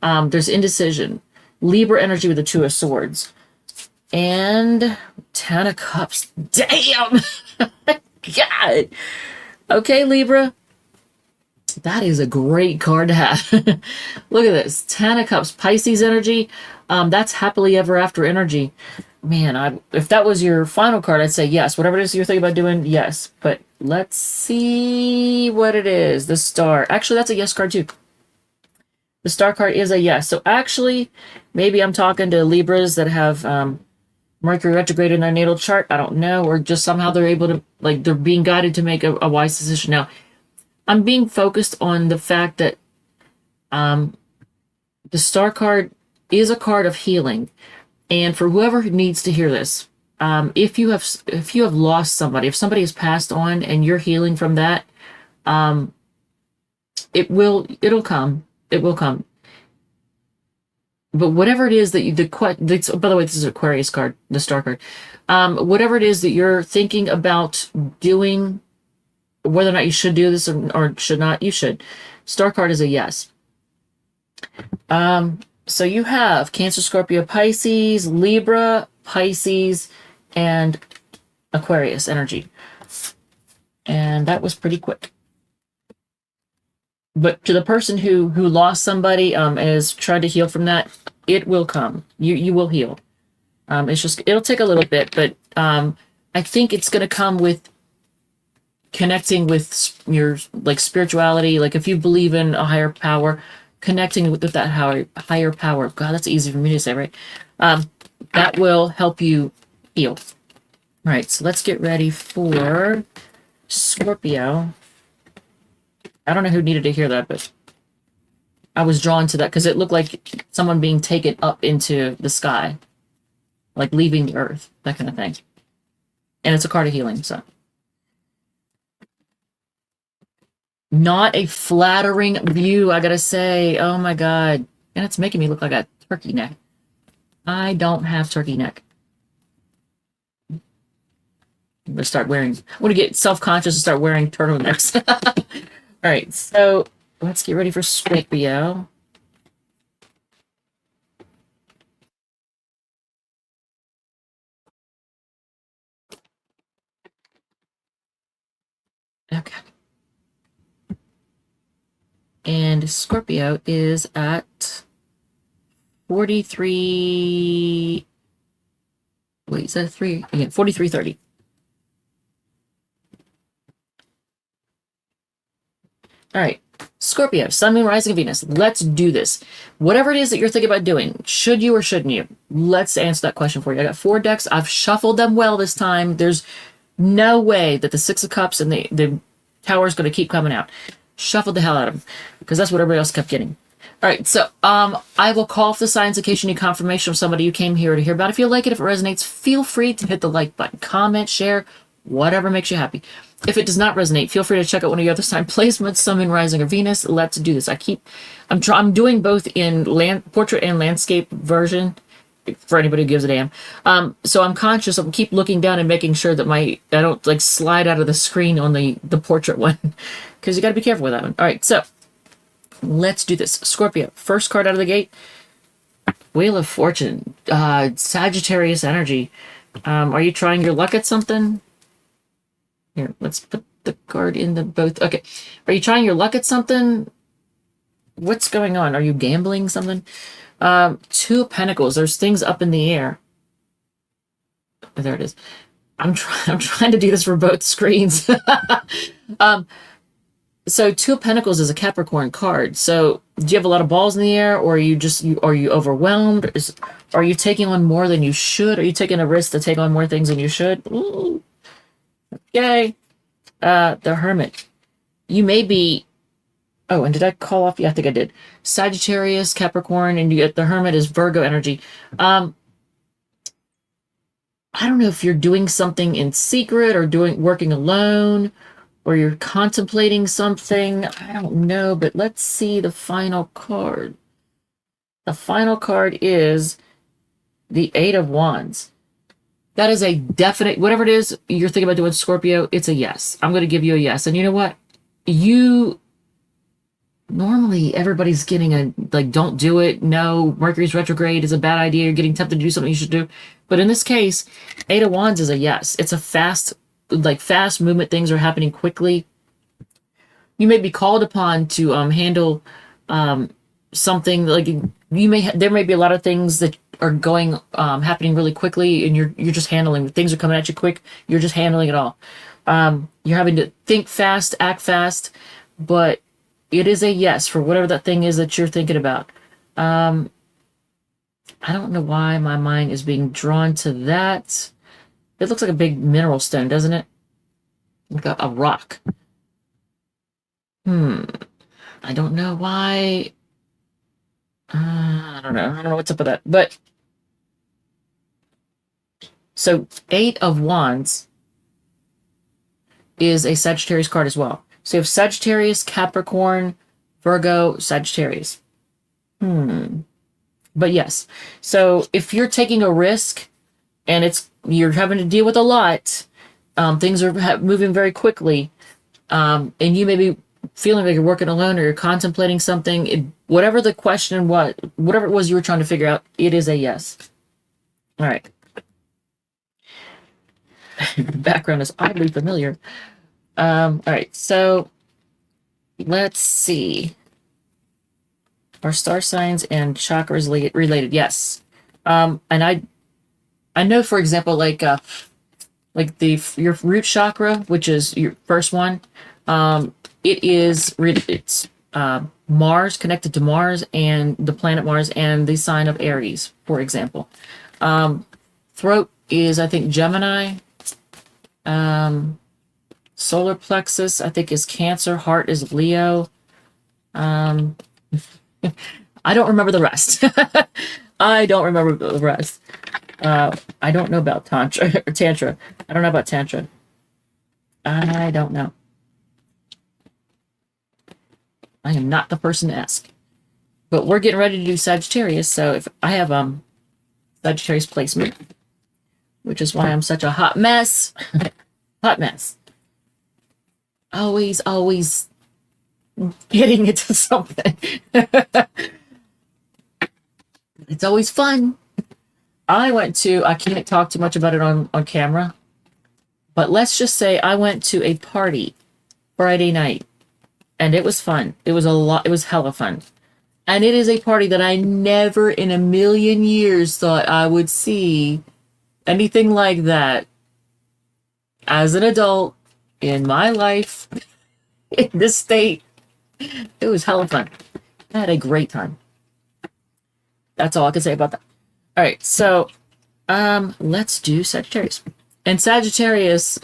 There's indecision. Libra energy with the Two of Swords. And Ten of Cups. Damn! God! Okay, Libra. That is a great card to have. Look at this. Ten of Cups. Pisces energy. That's happily ever after energy. Man, if that was your final card, I'd say yes. Whatever it is you're thinking about doing, yes. But let's see what it is. The Star. Actually, that's a yes card too. The Star card is a yes. So actually, maybe I'm talking to Libras that have Mercury retrograde in their natal chart. I don't know. Or just somehow they're able to, like, they're being guided to make a wise decision. Now, I'm being focused on the fact that the Star card is a card of healing. And for whoever needs to hear this, if you have lost somebody, if somebody has passed on and you're healing from that, it'll come. It will come. But whatever it is that by the way, this is an Aquarius card, the Star card. Whatever it is that you're thinking about doing, whether or not you should do this or should not, you should. Star card is a yes. So you have Cancer, Scorpio, Pisces, Libra, Pisces, and Aquarius energy. And that was pretty quick. But to the person who lost somebody and is trying to heal from that, it will come. You will heal. It'll take a little bit, but I think it's going to come with connecting with your spirituality. Like if you believe in a higher power, connecting with that higher power. God, that's easy for me to say, right? That will help you heal. All right, so let's get ready for Scorpio. I don't know who needed to hear that, but I was drawn to that because it looked like someone being taken up into the sky, like leaving the earth, that kind of thing. And it's a card of healing, so. Not a flattering view, I gotta say. Oh my God. And it's making me look like a turkey neck. I don't have turkey neck. I'm gonna start wearing, I'm gonna get self-conscious and start wearing turtlenecks. All right, so let's get ready for Scorpio. Okay. And Scorpio is at 43. Wait, is that 3? Again, 4330. All right, Scorpio, Sun, Moon, Rising, Venus. Let's do this. Whatever it is that you're thinking about doing, should you or shouldn't you? Let's answer that question for you. I got 4 decks. I've shuffled them well this time. There's no way that the 6 of Cups and the Tower is going to keep coming out. Shuffled the hell out of them because that's what everybody else kept getting. All right, so I will call off the signs in case you need confirmation from somebody you came here to hear about. If you like it, if it resonates, feel free to hit the like button, comment, share, whatever makes you happy. If it does not resonate, feel free to check out one of your other sign placements, Sun, Moon, Rising, or Venus. Let's do this. I'm doing both in portrait and landscape version for anybody who gives a damn. So I'm conscious of keep looking down and making sure that I don't like slide out of the screen on the portrait one because you got to be careful with that one. All right, so let's do this. Scorpio, first card out of the gate, Wheel of Fortune, Sagittarius energy. Are you trying your luck at something? Here, let's put the card in the both. Okay. Are you trying your luck at something? What's going on? Are you gambling something? 2 of Pentacles. There's things up in the air. there it is. I'm trying to do this for both screens. So Two of Pentacles is a Capricorn card. So do you have a lot of balls in the air, or are you overwhelmed? Are you taking on more than you should? Are you taking a risk to take on more things than you should? Ooh. Okay. The Hermit. You may be. Oh, and did I call off? Yeah, I think I did. Sagittarius, Capricorn, and you get the Hermit is Virgo energy. I don't know if you're doing something in secret or working alone, or you're contemplating something. I don't know, but let's see the final card. The final card is the Eight of Wands. That is a definite, whatever it is you're thinking about doing, Scorpio, it's a yes. I'm going to give you a yes. And you know what? Normally everybody's getting a, like, don't do it. No, Mercury's retrograde is a bad idea. You're getting tempted to do something you should do. But in this case, Eight of Wands is a yes. It's a fast movement. Things are happening quickly. You may be called upon to handle something, like there may be a lot of things that are going happening really quickly, and you're just handling. Things are coming at you quick. You're just handling it all. You're having to think fast, act fast, but it is a yes for whatever that thing is that you're thinking about. I don't know why my mind is being drawn to that. It looks like a big mineral stone, doesn't it? Like a rock. I don't know why. I don't know. I don't know what's up with that. But so Eight of Wands is a Sagittarius card as well. So you have Sagittarius, Capricorn, Virgo, Sagittarius. But yes. So if you're taking a risk and you're having to deal with a lot, things are moving very quickly, and you may be feeling like you're working alone, or you're contemplating something, whatever the question was, whatever it was you were trying to figure out, it is a yes. All right. The background is oddly familiar. All right, so let's see. Are star signs and chakras related? Yes. And I know, for example, like your root chakra, which is your first one, it's Mars, connected to Mars and the planet Mars and the sign of Aries, for example. Throat is, I think, Gemini. Solar plexus, I think, is Cancer. Heart is Leo. I don't remember the rest. I don't remember the rest. I don't know about Tantra. I don't know about Tantra. I don't know. I am not the person to ask. But we're getting ready to do Sagittarius, so if I have Sagittarius placement, which is why I'm such a hot mess. Hot mess. Always getting into something. It's always fun. I can't talk too much about it on camera, but let's just say I went to a party Friday night, and it was fun. It was hella fun. And it is a party that I never in a million years thought I would see anything like that as an adult in my life in this state. It was hella fun. I had a great time. That's all I can say about that. All right, so let's do Sagittarius. And Sagittarius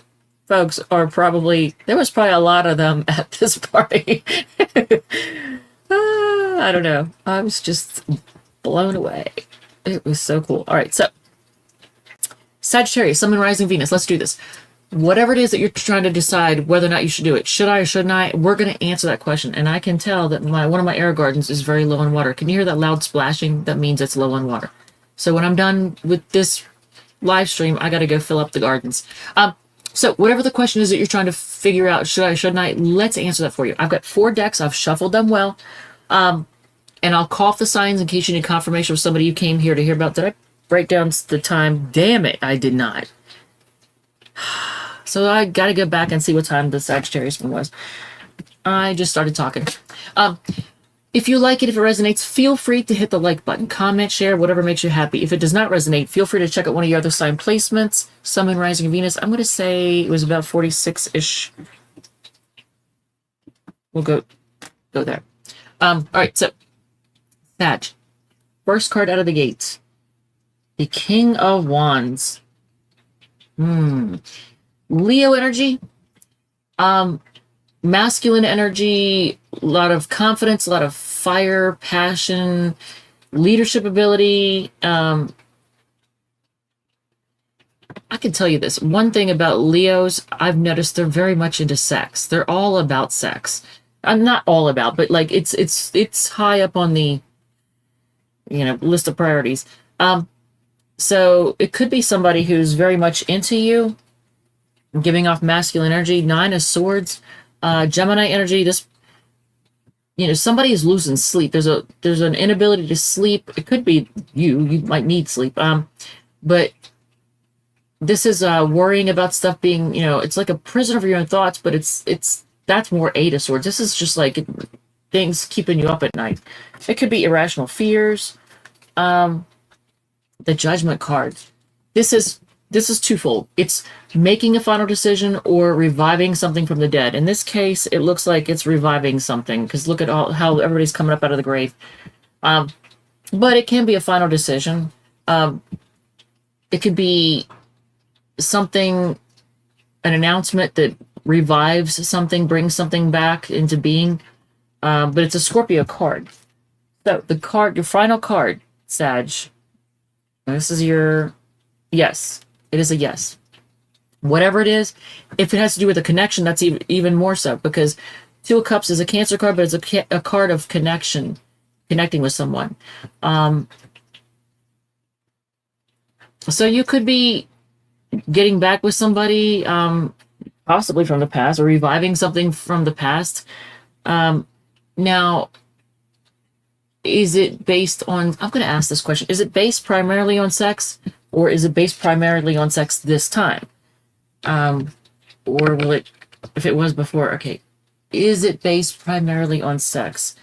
folks there was probably a lot of them at this party. I don't know. I was just blown away. It was so cool. All right, so Sagittarius, Sun, Moon, Rising, Venus. Let's do this. Whatever it is that you're trying to decide whether or not you should do it, should I or shouldn't I? We're going to answer that question. And I can tell that one of my air gardens is very low on water. Can you hear that loud splashing? That means it's low on water. So when I'm done with this live stream, I got to go fill up the gardens. So whatever the question is that you're trying to figure out, should I or shouldn't I? Let's answer that for you. I've got 4 decks. I've shuffled them well. And I'll call off the signs in case you need confirmation of somebody you came here to hear about. Did I break down the time? Damn it, I did not. So I got to go back and see what time the Sagittarius one was. I just started talking. If you like it, if it resonates, feel free to hit the like button, comment, share, whatever makes you happy. If it does not resonate, feel free to check out one of your other sign placements. Sun, Moon, Rising, Venus. I'm going to say it was about 46-ish. We'll go there. All right, so Sag. First card out of the gates. The King of Wands. Leo energy. Masculine energy, a lot of confidence, a lot of fire, passion, leadership ability. I can tell you this. One thing about Leos, I've noticed they're very much into sex. They're all about sex. I'm not all about, but like it's high up on the list of priorities. So it could be somebody who's very much into you, giving off masculine energy. 9 of Swords. Gemini energy, this, somebody is losing sleep. There's an inability to sleep. It could be you might need sleep. But this is worrying about stuff being, it's like a prison of your own thoughts, but that's more 8 of Swords. This is just like things keeping you up at night. It could be irrational fears. The Judgment card. This is twofold. It's making a final decision or reviving something from the dead. In this case, it looks like it's reviving something because look at how everybody's coming up out of the grave. But it can be a final decision. It could be something, an announcement that revives something, brings something back into being. But it's a Scorpio card. So your final card, Sag. This is your yes. It is a yes. Whatever it is, if it has to do with a connection, that's even more so, because 2 of Cups is a Cancer card, but it's a card of connection, connecting with someone. So you could be getting back with somebody, possibly from the past, or reviving something from the past. Now, is it based on, I'm going to ask this question, is it based primarily on sex? Or is it based primarily on sex this time? Or will it, if it was before, okay. Is it based primarily on sex?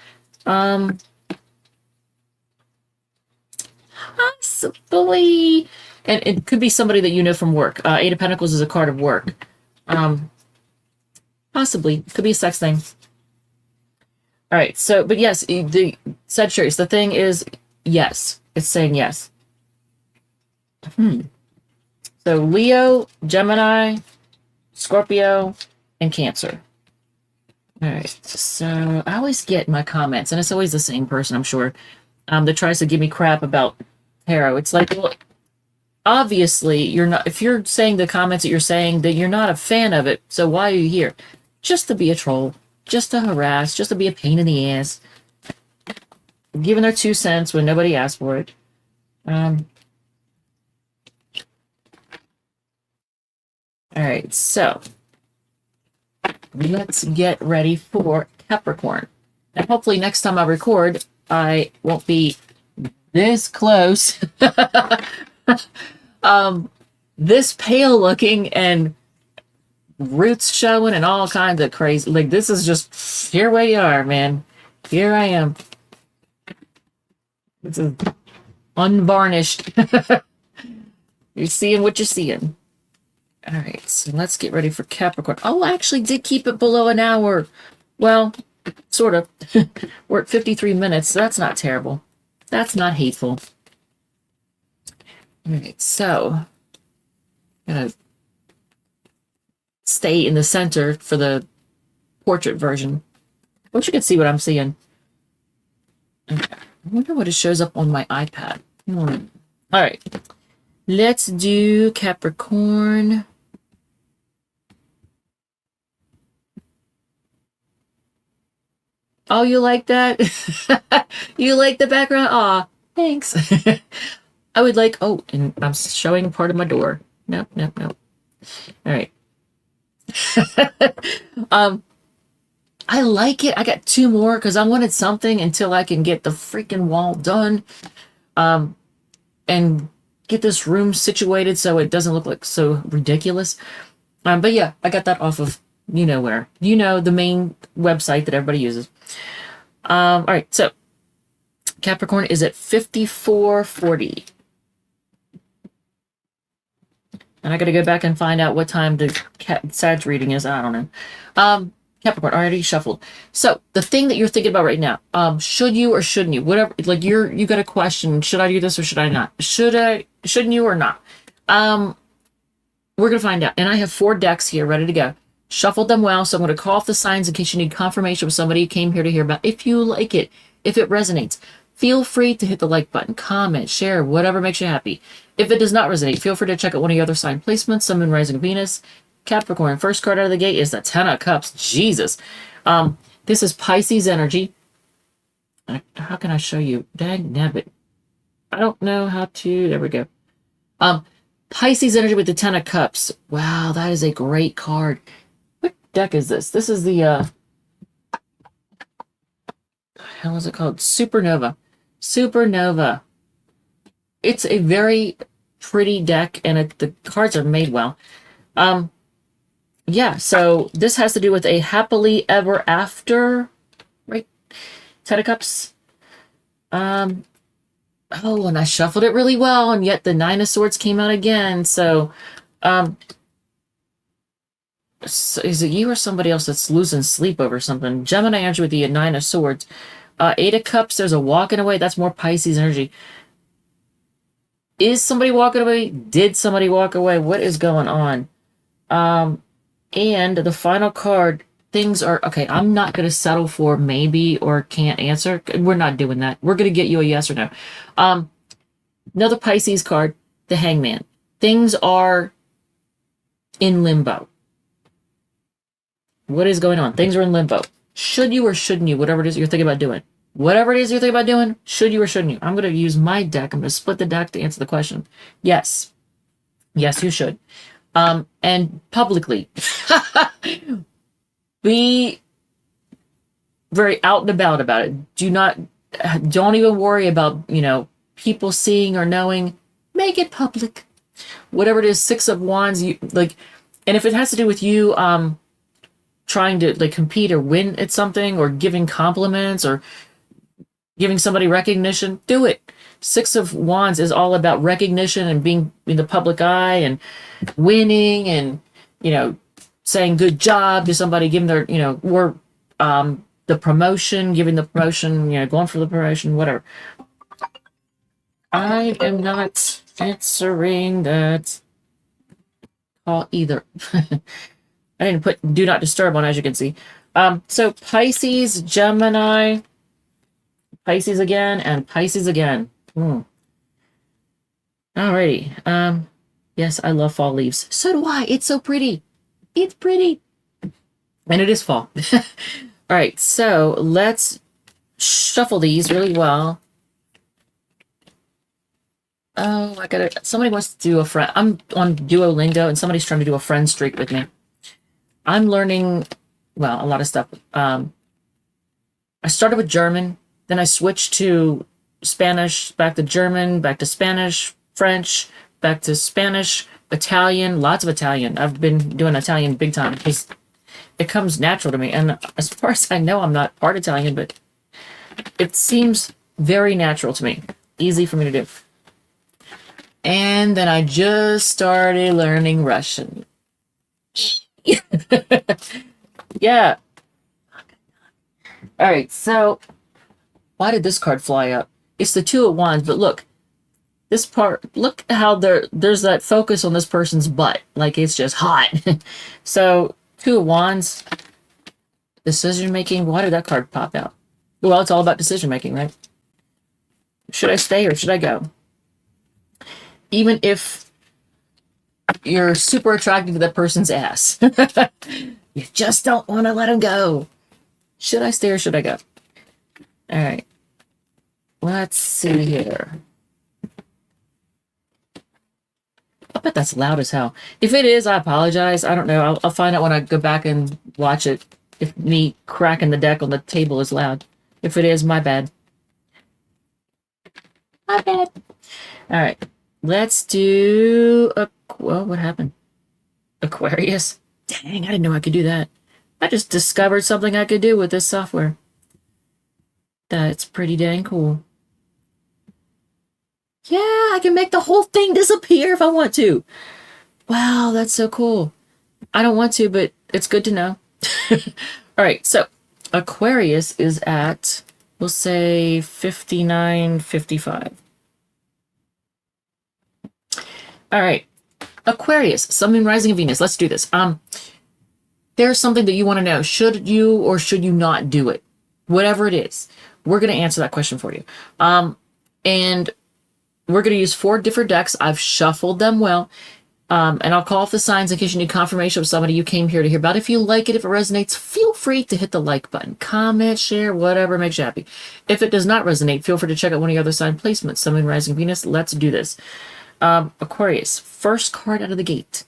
Possibly. And it could be somebody that you know from work. 8 of Pentacles is a card of work. Possibly. It could be a sex thing. All right. So, but yes, the Sagittarius, the thing is, yes. It's saying yes. So Leo, Gemini, Scorpio, and Cancer. All right. So I always get in my comments, and it's always the same person, I'm sure, that tries to give me crap about tarot. It's like, well, obviously you're not, if you're saying the comments that you're saying, that you're not a fan of it, so why are you here? Just to be a troll, just to harass, just to be a pain in the ass, giving their 2 cents when nobody asked for it. All right, so let's get ready for Capricorn. And hopefully next time I record, I won't be this close. This pale looking and roots showing and all kinds of crazy. Like, this is just, here we are, man. Here I am. This is unvarnished. You're seeing what you're seeing. All right, so let's get ready for Capricorn. Oh, I actually did keep it below an hour. Well, sort of. We're at 53 minutes, so that's not terrible. That's not hateful. All right, so I'm going to stay in the center for the portrait version. I wish you could see what I'm seeing. Okay. I wonder what it shows up on my iPad. All right. Let's do Capricorn. Oh, you like that? You like the background? Aw, thanks. I would like, oh, and I'm showing part of my door. Nope. All right. I like it. I got 2 more because I wanted something until I can get the freaking wall done. And get this room situated so it doesn't look like so ridiculous. But yeah, I got that off of, you know where. You know, the main website that everybody uses. All right, so Capricorn is at 54:40. And I got to go back and find out what time the Sag reading is. I don't know. Capricorn already shuffled. So the thing that you're thinking about right now, should you or shouldn't you? Whatever, like you got a question. Should I do this or should I not? Shouldn't you or not? We're gonna find out. And I have 4 decks here ready to go. Shuffled them well, so I'm gonna call off the signs in case you need confirmation from somebody you came here to hear about. If you like it, if it resonates, feel free to hit the like button, comment, share, whatever makes you happy. If it does not resonate, feel free to check out one of the other sign placements, Sun, Moon, Rising, Venus, Capricorn. First card out of the gate is the 10 of Cups. Jesus. This is Pisces energy. How can I show you? Dang nabbit. I don't know how to. There we go. Pisces energy with the 10 of Cups. Wow, that is a great card. What deck is this? This is the what the hell is it called? Supernova. Supernova. It's a very pretty deck, and the cards are made well. Yeah, so this has to do with a happily ever after, right? 10 of Cups. Oh, and I shuffled it really well, and yet the 9 of Swords came out again. So, so is it you or somebody else that's losing sleep over something? Gemini energy with the 9 of Swords. 8 of Cups, there's a walking away. That's more Pisces energy. Is somebody walking away? Did somebody walk away? What is going on? And the final card, things are, okay, I'm not going to settle for maybe or can't answer. We're not doing that. We're going to get you a yes or no. Another Pisces card, the Hangman. Things are in limbo. What is going on? Things are in limbo. Should you or shouldn't you, whatever it is you're thinking about doing? Whatever it is you're thinking about doing, should you or shouldn't you? I'm going to use my deck. I'm going to split the deck to answer the question. Yes. Yes, you should. And publicly, be very out and about it. Don't even worry about, people seeing or knowing. Make it public. Whatever it is, 6 of Wands, and if it has to do with you, trying to compete or win at something or giving compliments or giving somebody recognition, do it. 6 of Wands is all about recognition and being in the public eye and winning and, saying good job to somebody, giving their, or the promotion, giving the promotion, going for the promotion, whatever. I am not answering that call either. I didn't put do not disturb on, as you can see. So Pisces, Gemini, Pisces again, and Pisces again. Alrighty. Yes, I love fall leaves. So do I. It's so pretty. It's pretty. And it is fall. All right, so let's shuffle these really well. Oh, somebody wants to do a friend. I'm on Duolingo, and somebody's trying to do a friend streak with me. I'm learning, a lot of stuff. I started with German, then I switched to Spanish, back to German, back to Spanish, French, back to Spanish, Italian, lots of Italian. I've been doing Italian big time because it comes natural to me. And as far as I know, I'm not part Italian, but it seems very natural to me. Easy for me to do. And then I just started learning Russian. Yeah. All right, so why did this card fly up? It's the 2 of Wands, but look, this part, look how there's that focus on this person's butt, like it's just hot. So 2 of Wands, decision making. Why did that card pop out? Well, it's all about decision making, right? Should I stay or should I go? Even if you're super attracted to that person's ass, you just don't want to let them go. Should I stay or should I go? All right. Let's see here. I bet that's loud as hell. If it is, I apologize. I don't know. I'll find out when I go back and watch it. If me cracking the deck on the table is loud. If it is, my bad. My bad. All right. Let's do what happened? Aquarius? Dang, I didn't know I could do that. I just discovered something I could do with this software. That's pretty dang cool. Yeah, I can make the whole thing disappear if I want to. Wow, that's so cool. I don't want to, but it's good to know. All right, so Aquarius is at, we'll say 59.55. All right, Aquarius, Sun, Moon, Rising, and Venus. Let's do this. There's something that you want to know. Should you or should you not do it? Whatever it is, we're going to answer that question for you. And we're going to use 4 different decks. I've shuffled them well. And I'll call off the signs in case you need confirmation of somebody you came here to hear about. If you like it, if it resonates, feel free to hit the like button, comment, share, whatever makes you happy. If it does not resonate, feel free to check out one of the other sign placements. Sun, Moon, Rising, Venus. Let's do this. Aquarius, first card out of the gate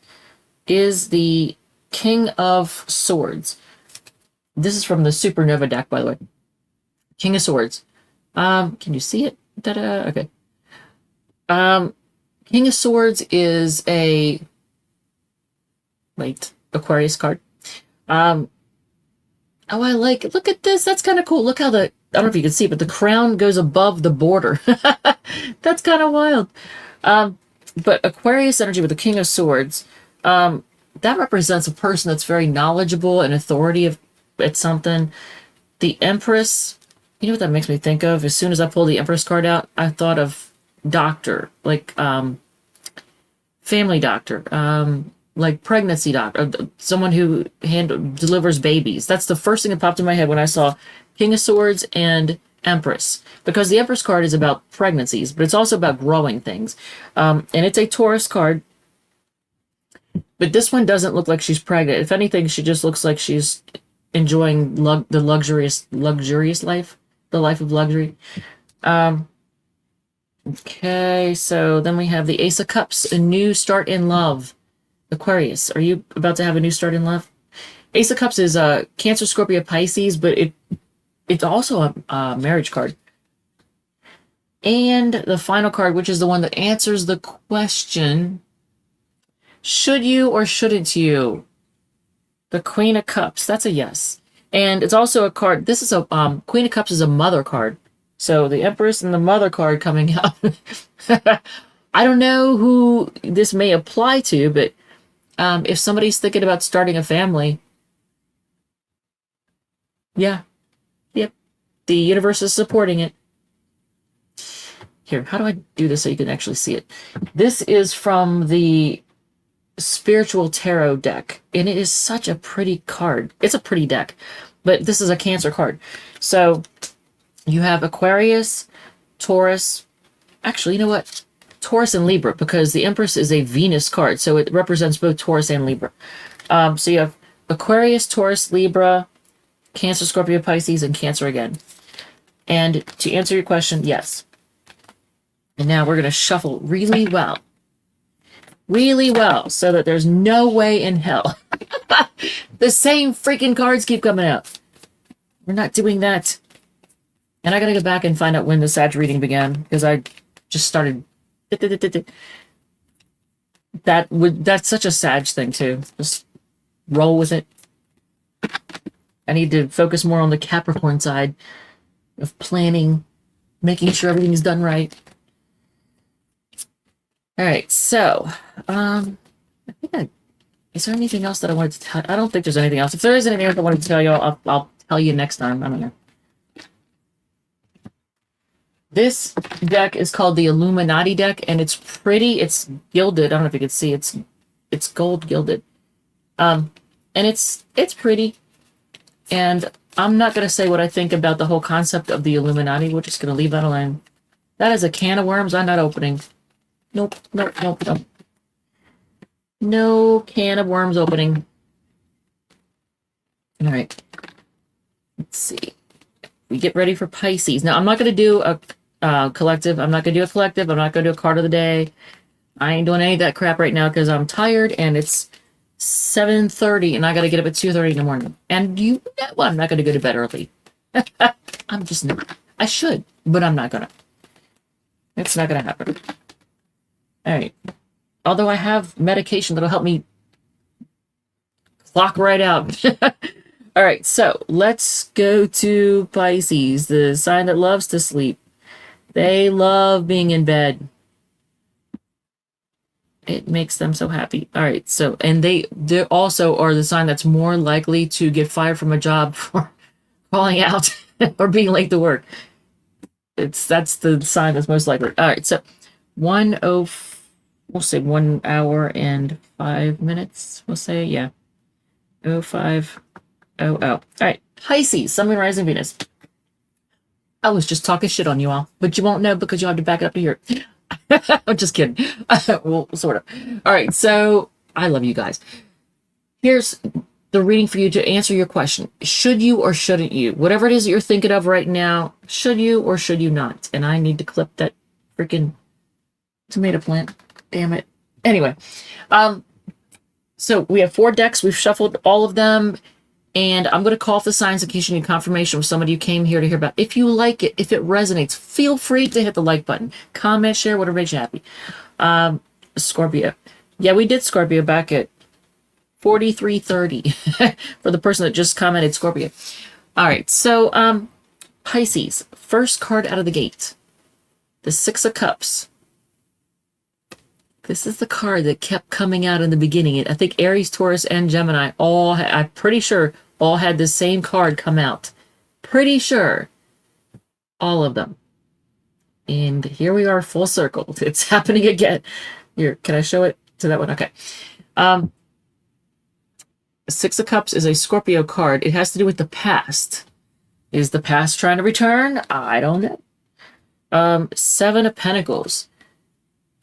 is the King of Swords. This is from the Supernova deck, by the way. King of Swords. Can you see it? Ta-da. Okay. King of Swords is a Aquarius card. Oh, I like it. Look at this. That's kind of cool. Look how I don't know if you can see, but the crown goes above the border. That's kind of wild. But Aquarius energy with the King of Swords, that represents a person that's very knowledgeable and authority at something. The Empress, you know what that makes me think of? As soon as I pulled the Empress card out, I thought of doctor, like family doctor, like pregnancy doctor, someone who delivers babies. That's the first thing that popped in my head when I saw King of Swords and Empress, because the Empress card is about pregnancies, but it's also about growing things. And it's a Taurus card, but this one doesn't look like she's pregnant. If anything, she just looks like she's enjoying the luxurious life, the life of luxury. Okay, so then we have the Ace of Cups, a new start in love. Aquarius, are you about to have a new start in love? Ace of Cups is Cancer, Scorpio, Pisces, but it's also a marriage card. And the final card, which is the one that answers the question, should you or shouldn't you? The Queen of Cups, that's a yes. And it's also a card, this is a, Queen of Cups is a mother card. So the Empress and the Mother card coming out. I don't know who this may apply to, but if somebody's thinking about starting a family, yeah, yep, the universe is supporting it. Here, how do I do this so you can actually see it? This is from the Spiritual Tarot deck, and it is such a pretty card. It's a pretty deck, but this is a Cancer card. So you have Aquarius, Taurus. Actually, you know what? Taurus and Libra, because the Empress is a Venus card, so it represents both Taurus and Libra. So you have Aquarius, Taurus, Libra, Cancer, Scorpio, Pisces, and Cancer again. And to answer your question, yes. And now we're going to shuffle really well. Really well, so that there's no way in hell the same freaking cards keep coming out. We're not doing that. And I gotta go back and find out when the Sag reading began, because I just started. That's such a Sag thing too. Just roll with it. I need to focus more on the Capricorn side of planning, making sure everything is done right. All right, so I think is there anything else that I wanted to tell? I don't think there's anything else. If there is anything else I wanted to tell you, I'll tell you next time. I don't know. This deck is called the Illuminati deck, and it's pretty. It's gilded. I don't know if you can see. It's gold gilded, and it's pretty. And I'm not going to say what I think about the whole concept of the Illuminati. We're just going to leave that alone. That is a can of worms I'm not opening. Nope, nope, nope, nope. No can of worms opening. All right. Let's see. We get ready for Pisces. Now, I'm not going to do a collective. I'm not going to do a collective. I'm not going to do a card of the day. I ain't doing any of that crap right now because I'm tired and it's 7:30 and I got to get up at 2:30 in the morning. And well, I'm not going to go to bed early. I'm just not. I should, but I'm not going to. It's not going to happen. All right. Although I have medication that'll help me clock right out. All right, so let's go to Pisces, the sign that loves to sleep. They love being in bed. It makes them so happy. All right, so and they also are the sign that's more likely to get fired from a job for calling out or being late to work. That's the sign that's most likely. All right, so 10, we'll say 1 hour and 5 minutes. We'll say, yeah, 0500. All right, Pisces, Sun, Moon, Rising, Venus. I was just talking shit on you all, but you won't know because you'll have to back it up to here. I'm just kidding. Well, sort of. All right, so I love you guys. Here's the reading for you to answer your question. Should you or shouldn't you? Whatever it is that you're thinking of right now, should you or should you not? And I need to clip that freaking tomato plant. Damn it. Anyway, so we have 4 decks. We've shuffled all of them. And I'm going to call off the signs in case you need confirmation from somebody who came here to hear about. If you like it, if it resonates, feel free to hit the like button. Comment, share, whatever makes you happy. Scorpio. Yeah, we did Scorpio back at 4330 for the person that just commented Scorpio. All right, so Pisces, first card out of the gate. The 6 of Cups. This is the card that kept coming out in the beginning. I think Aries, Taurus, and Gemini all, I'm pretty sure, all had the same card come out. Pretty sure. All of them. And here we are, full circle. It's happening again. Here, can I show it to that one? Okay. 6 of Cups is a Scorpio card. It has to do with the past. Is the past trying to return? I don't know. 7 of Pentacles.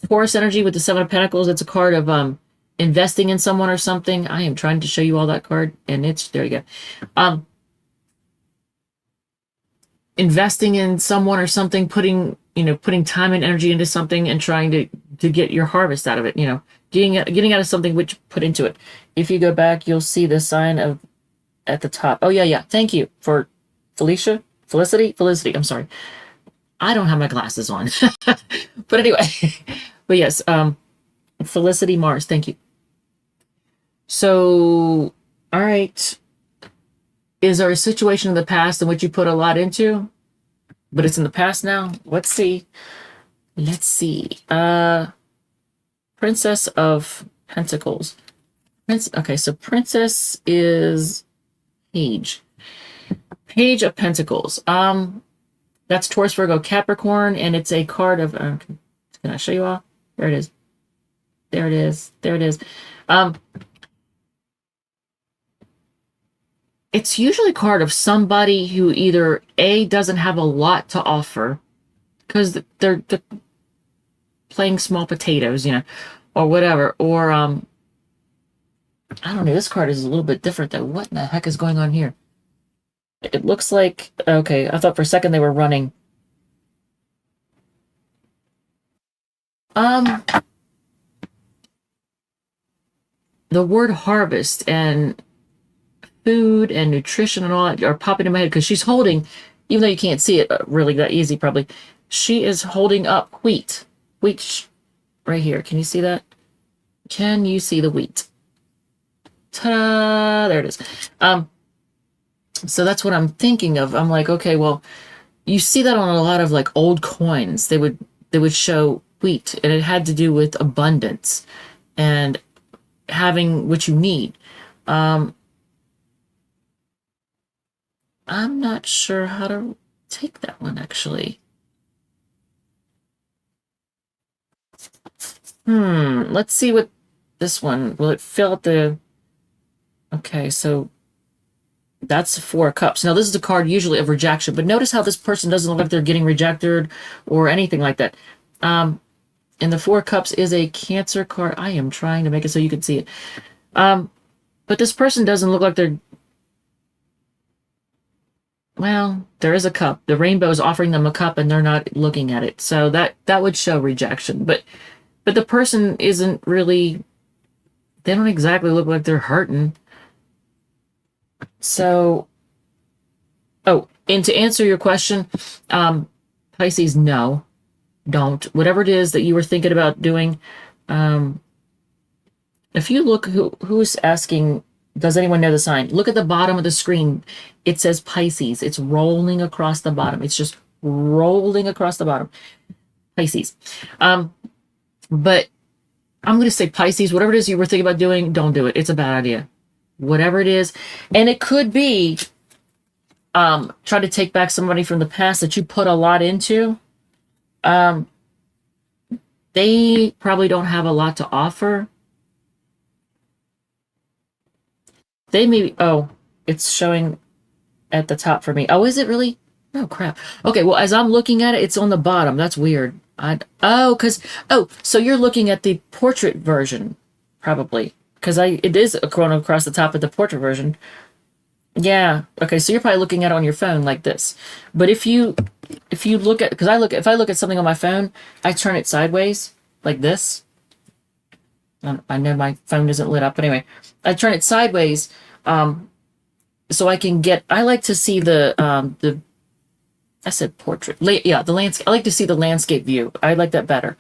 Taurus energy with the 7 of Pentacles. It's a card of investing in someone or something. I am trying to show you all that card, and it's, there you go. Investing in someone or something, putting time and energy into something and trying to get your harvest out of it, getting out of something which you put into it. If you go back, you'll see the sign of at the top. Oh, yeah. Thank you for Felicity, I'm sorry. I don't have my glasses on. But anyway, but yes, Felicity Mars, thank you. So, all right. Is there a situation in the past in which you put a lot into, but it's in the past now? Let's see. Princess of Pentacles. Okay, so Princess is Page. Page of Pentacles. That's Taurus, Virgo, Capricorn, and it's a card of, can I show you all? There it is. There it is. It's usually a card of somebody who either A, doesn't have a lot to offer, because they're playing small potatoes, or whatever, or, I don't know, this card is a little bit different, though. What in the heck is going on here? It looks like, okay, I thought for a second they were running. The word harvest and food and nutrition and all that are popping in my head because she's holding, even though you can't see it really that easy probably, she is holding up wheat. Wheat right here. Can you see that? Can you see the wheat? Ta-da! There it is. So that's what I'm thinking of. I'm like, okay, well, you see that on a lot of like old coins. They would show wheat, and it had to do with abundance and having what you need. I'm not sure how to take that one, actually. Let's see what this one, will it fill out the, okay, so that's 4 cups. Now, this is a card usually of rejection, but notice how this person doesn't look like they're getting rejected or anything like that. And the 4 cups is a Cancer card. I am trying to make it so you can see it. But this person doesn't look like they're, well, there is a cup. The rainbow is offering them a cup and they're not looking at it. So that would show rejection. But the person isn't really, they don't exactly look like they're hurting. So, oh, and to answer your question, Pisces, no, don't. Whatever it is that you were thinking about doing, if you look who's asking Does anyone know the sign? Look at the bottom of the screen. It says Pisces. It's rolling across the bottom. It's just rolling across the bottom. Pisces. But I'm going to say Pisces. Whatever it is you were thinking about doing, don't do it. It's a bad idea. Whatever it is. And it could be try to take back somebody from the past that you put a lot into. They probably don't have a lot to offer. They may, oh, it's showing at the top for me. Oh, is it really? Oh, crap. Okay, well, as I'm looking at it, it's on the bottom. That's weird. So you're looking at the portrait version, probably. Because it is going across the top of the portrait version. Yeah. Okay, so you're probably looking at it on your phone like this. But if you look at, if I look at something on my phone, I turn it sideways like this. I know my phone isn't lit up, but anyway, I turn it sideways, so I can get. I like to see the. I said portrait. Yeah, the landscape. I like to see the landscape view. I like that better.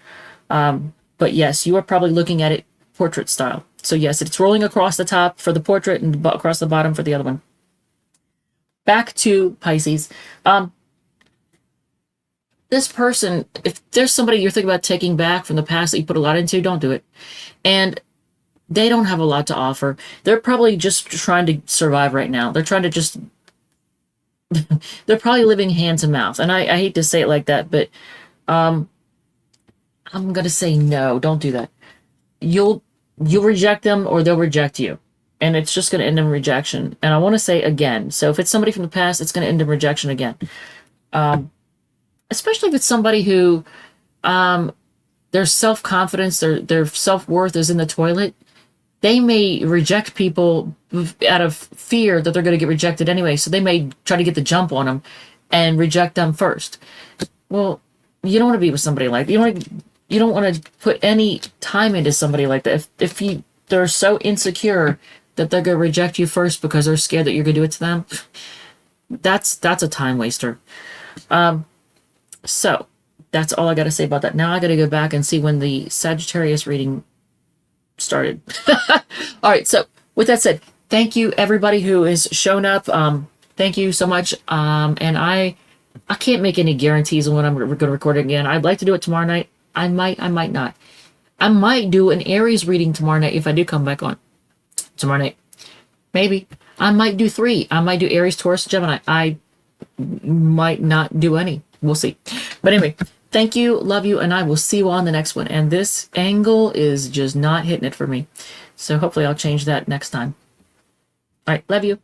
But yes, you are probably looking at it portrait style. So yes, it's rolling across the top for the portrait and across the bottom for the other one. Back to Pisces. This person, if there's somebody you're thinking about taking back from the past that you put a lot into, don't do it. And they don't have a lot to offer. They're probably just trying to survive right now. They're trying to just, they're probably living hand to mouth. And I hate to say it like that, but I'm going to say no, don't do that. You'll reject them or they'll reject you. And it's just going to end in rejection. And I want to say again, so if it's somebody from the past, it's going to end in rejection again. Especially if it's somebody who their self-confidence, their self-worth is in the toilet. They may reject people out of fear that they're going to get rejected anyway. So they may try to get the jump on them and reject them first. Well, you don't want to be with somebody like that. You don't want to put any time into somebody like that. If they're so insecure that they're going to reject you first because they're scared that you're going to do it to them, that's a time waster. So that's all I got to say about that. Now I got to go back and see when the Sagittarius reading started. All right. So with that said, thank you everybody who has shown up. Thank you so much. And I can't make any guarantees on when I'm going to record it again. I'd like to do it tomorrow night. I might not. I might do an Aries reading tomorrow night if I do come back on tomorrow night. Maybe. I might do 3. I might do Aries, Taurus, Gemini. I might not do any. We'll see. But anyway, thank you, love you, and I will see you on the next one. And this angle is just not hitting it for me. So hopefully I'll change that next time. All right, love you.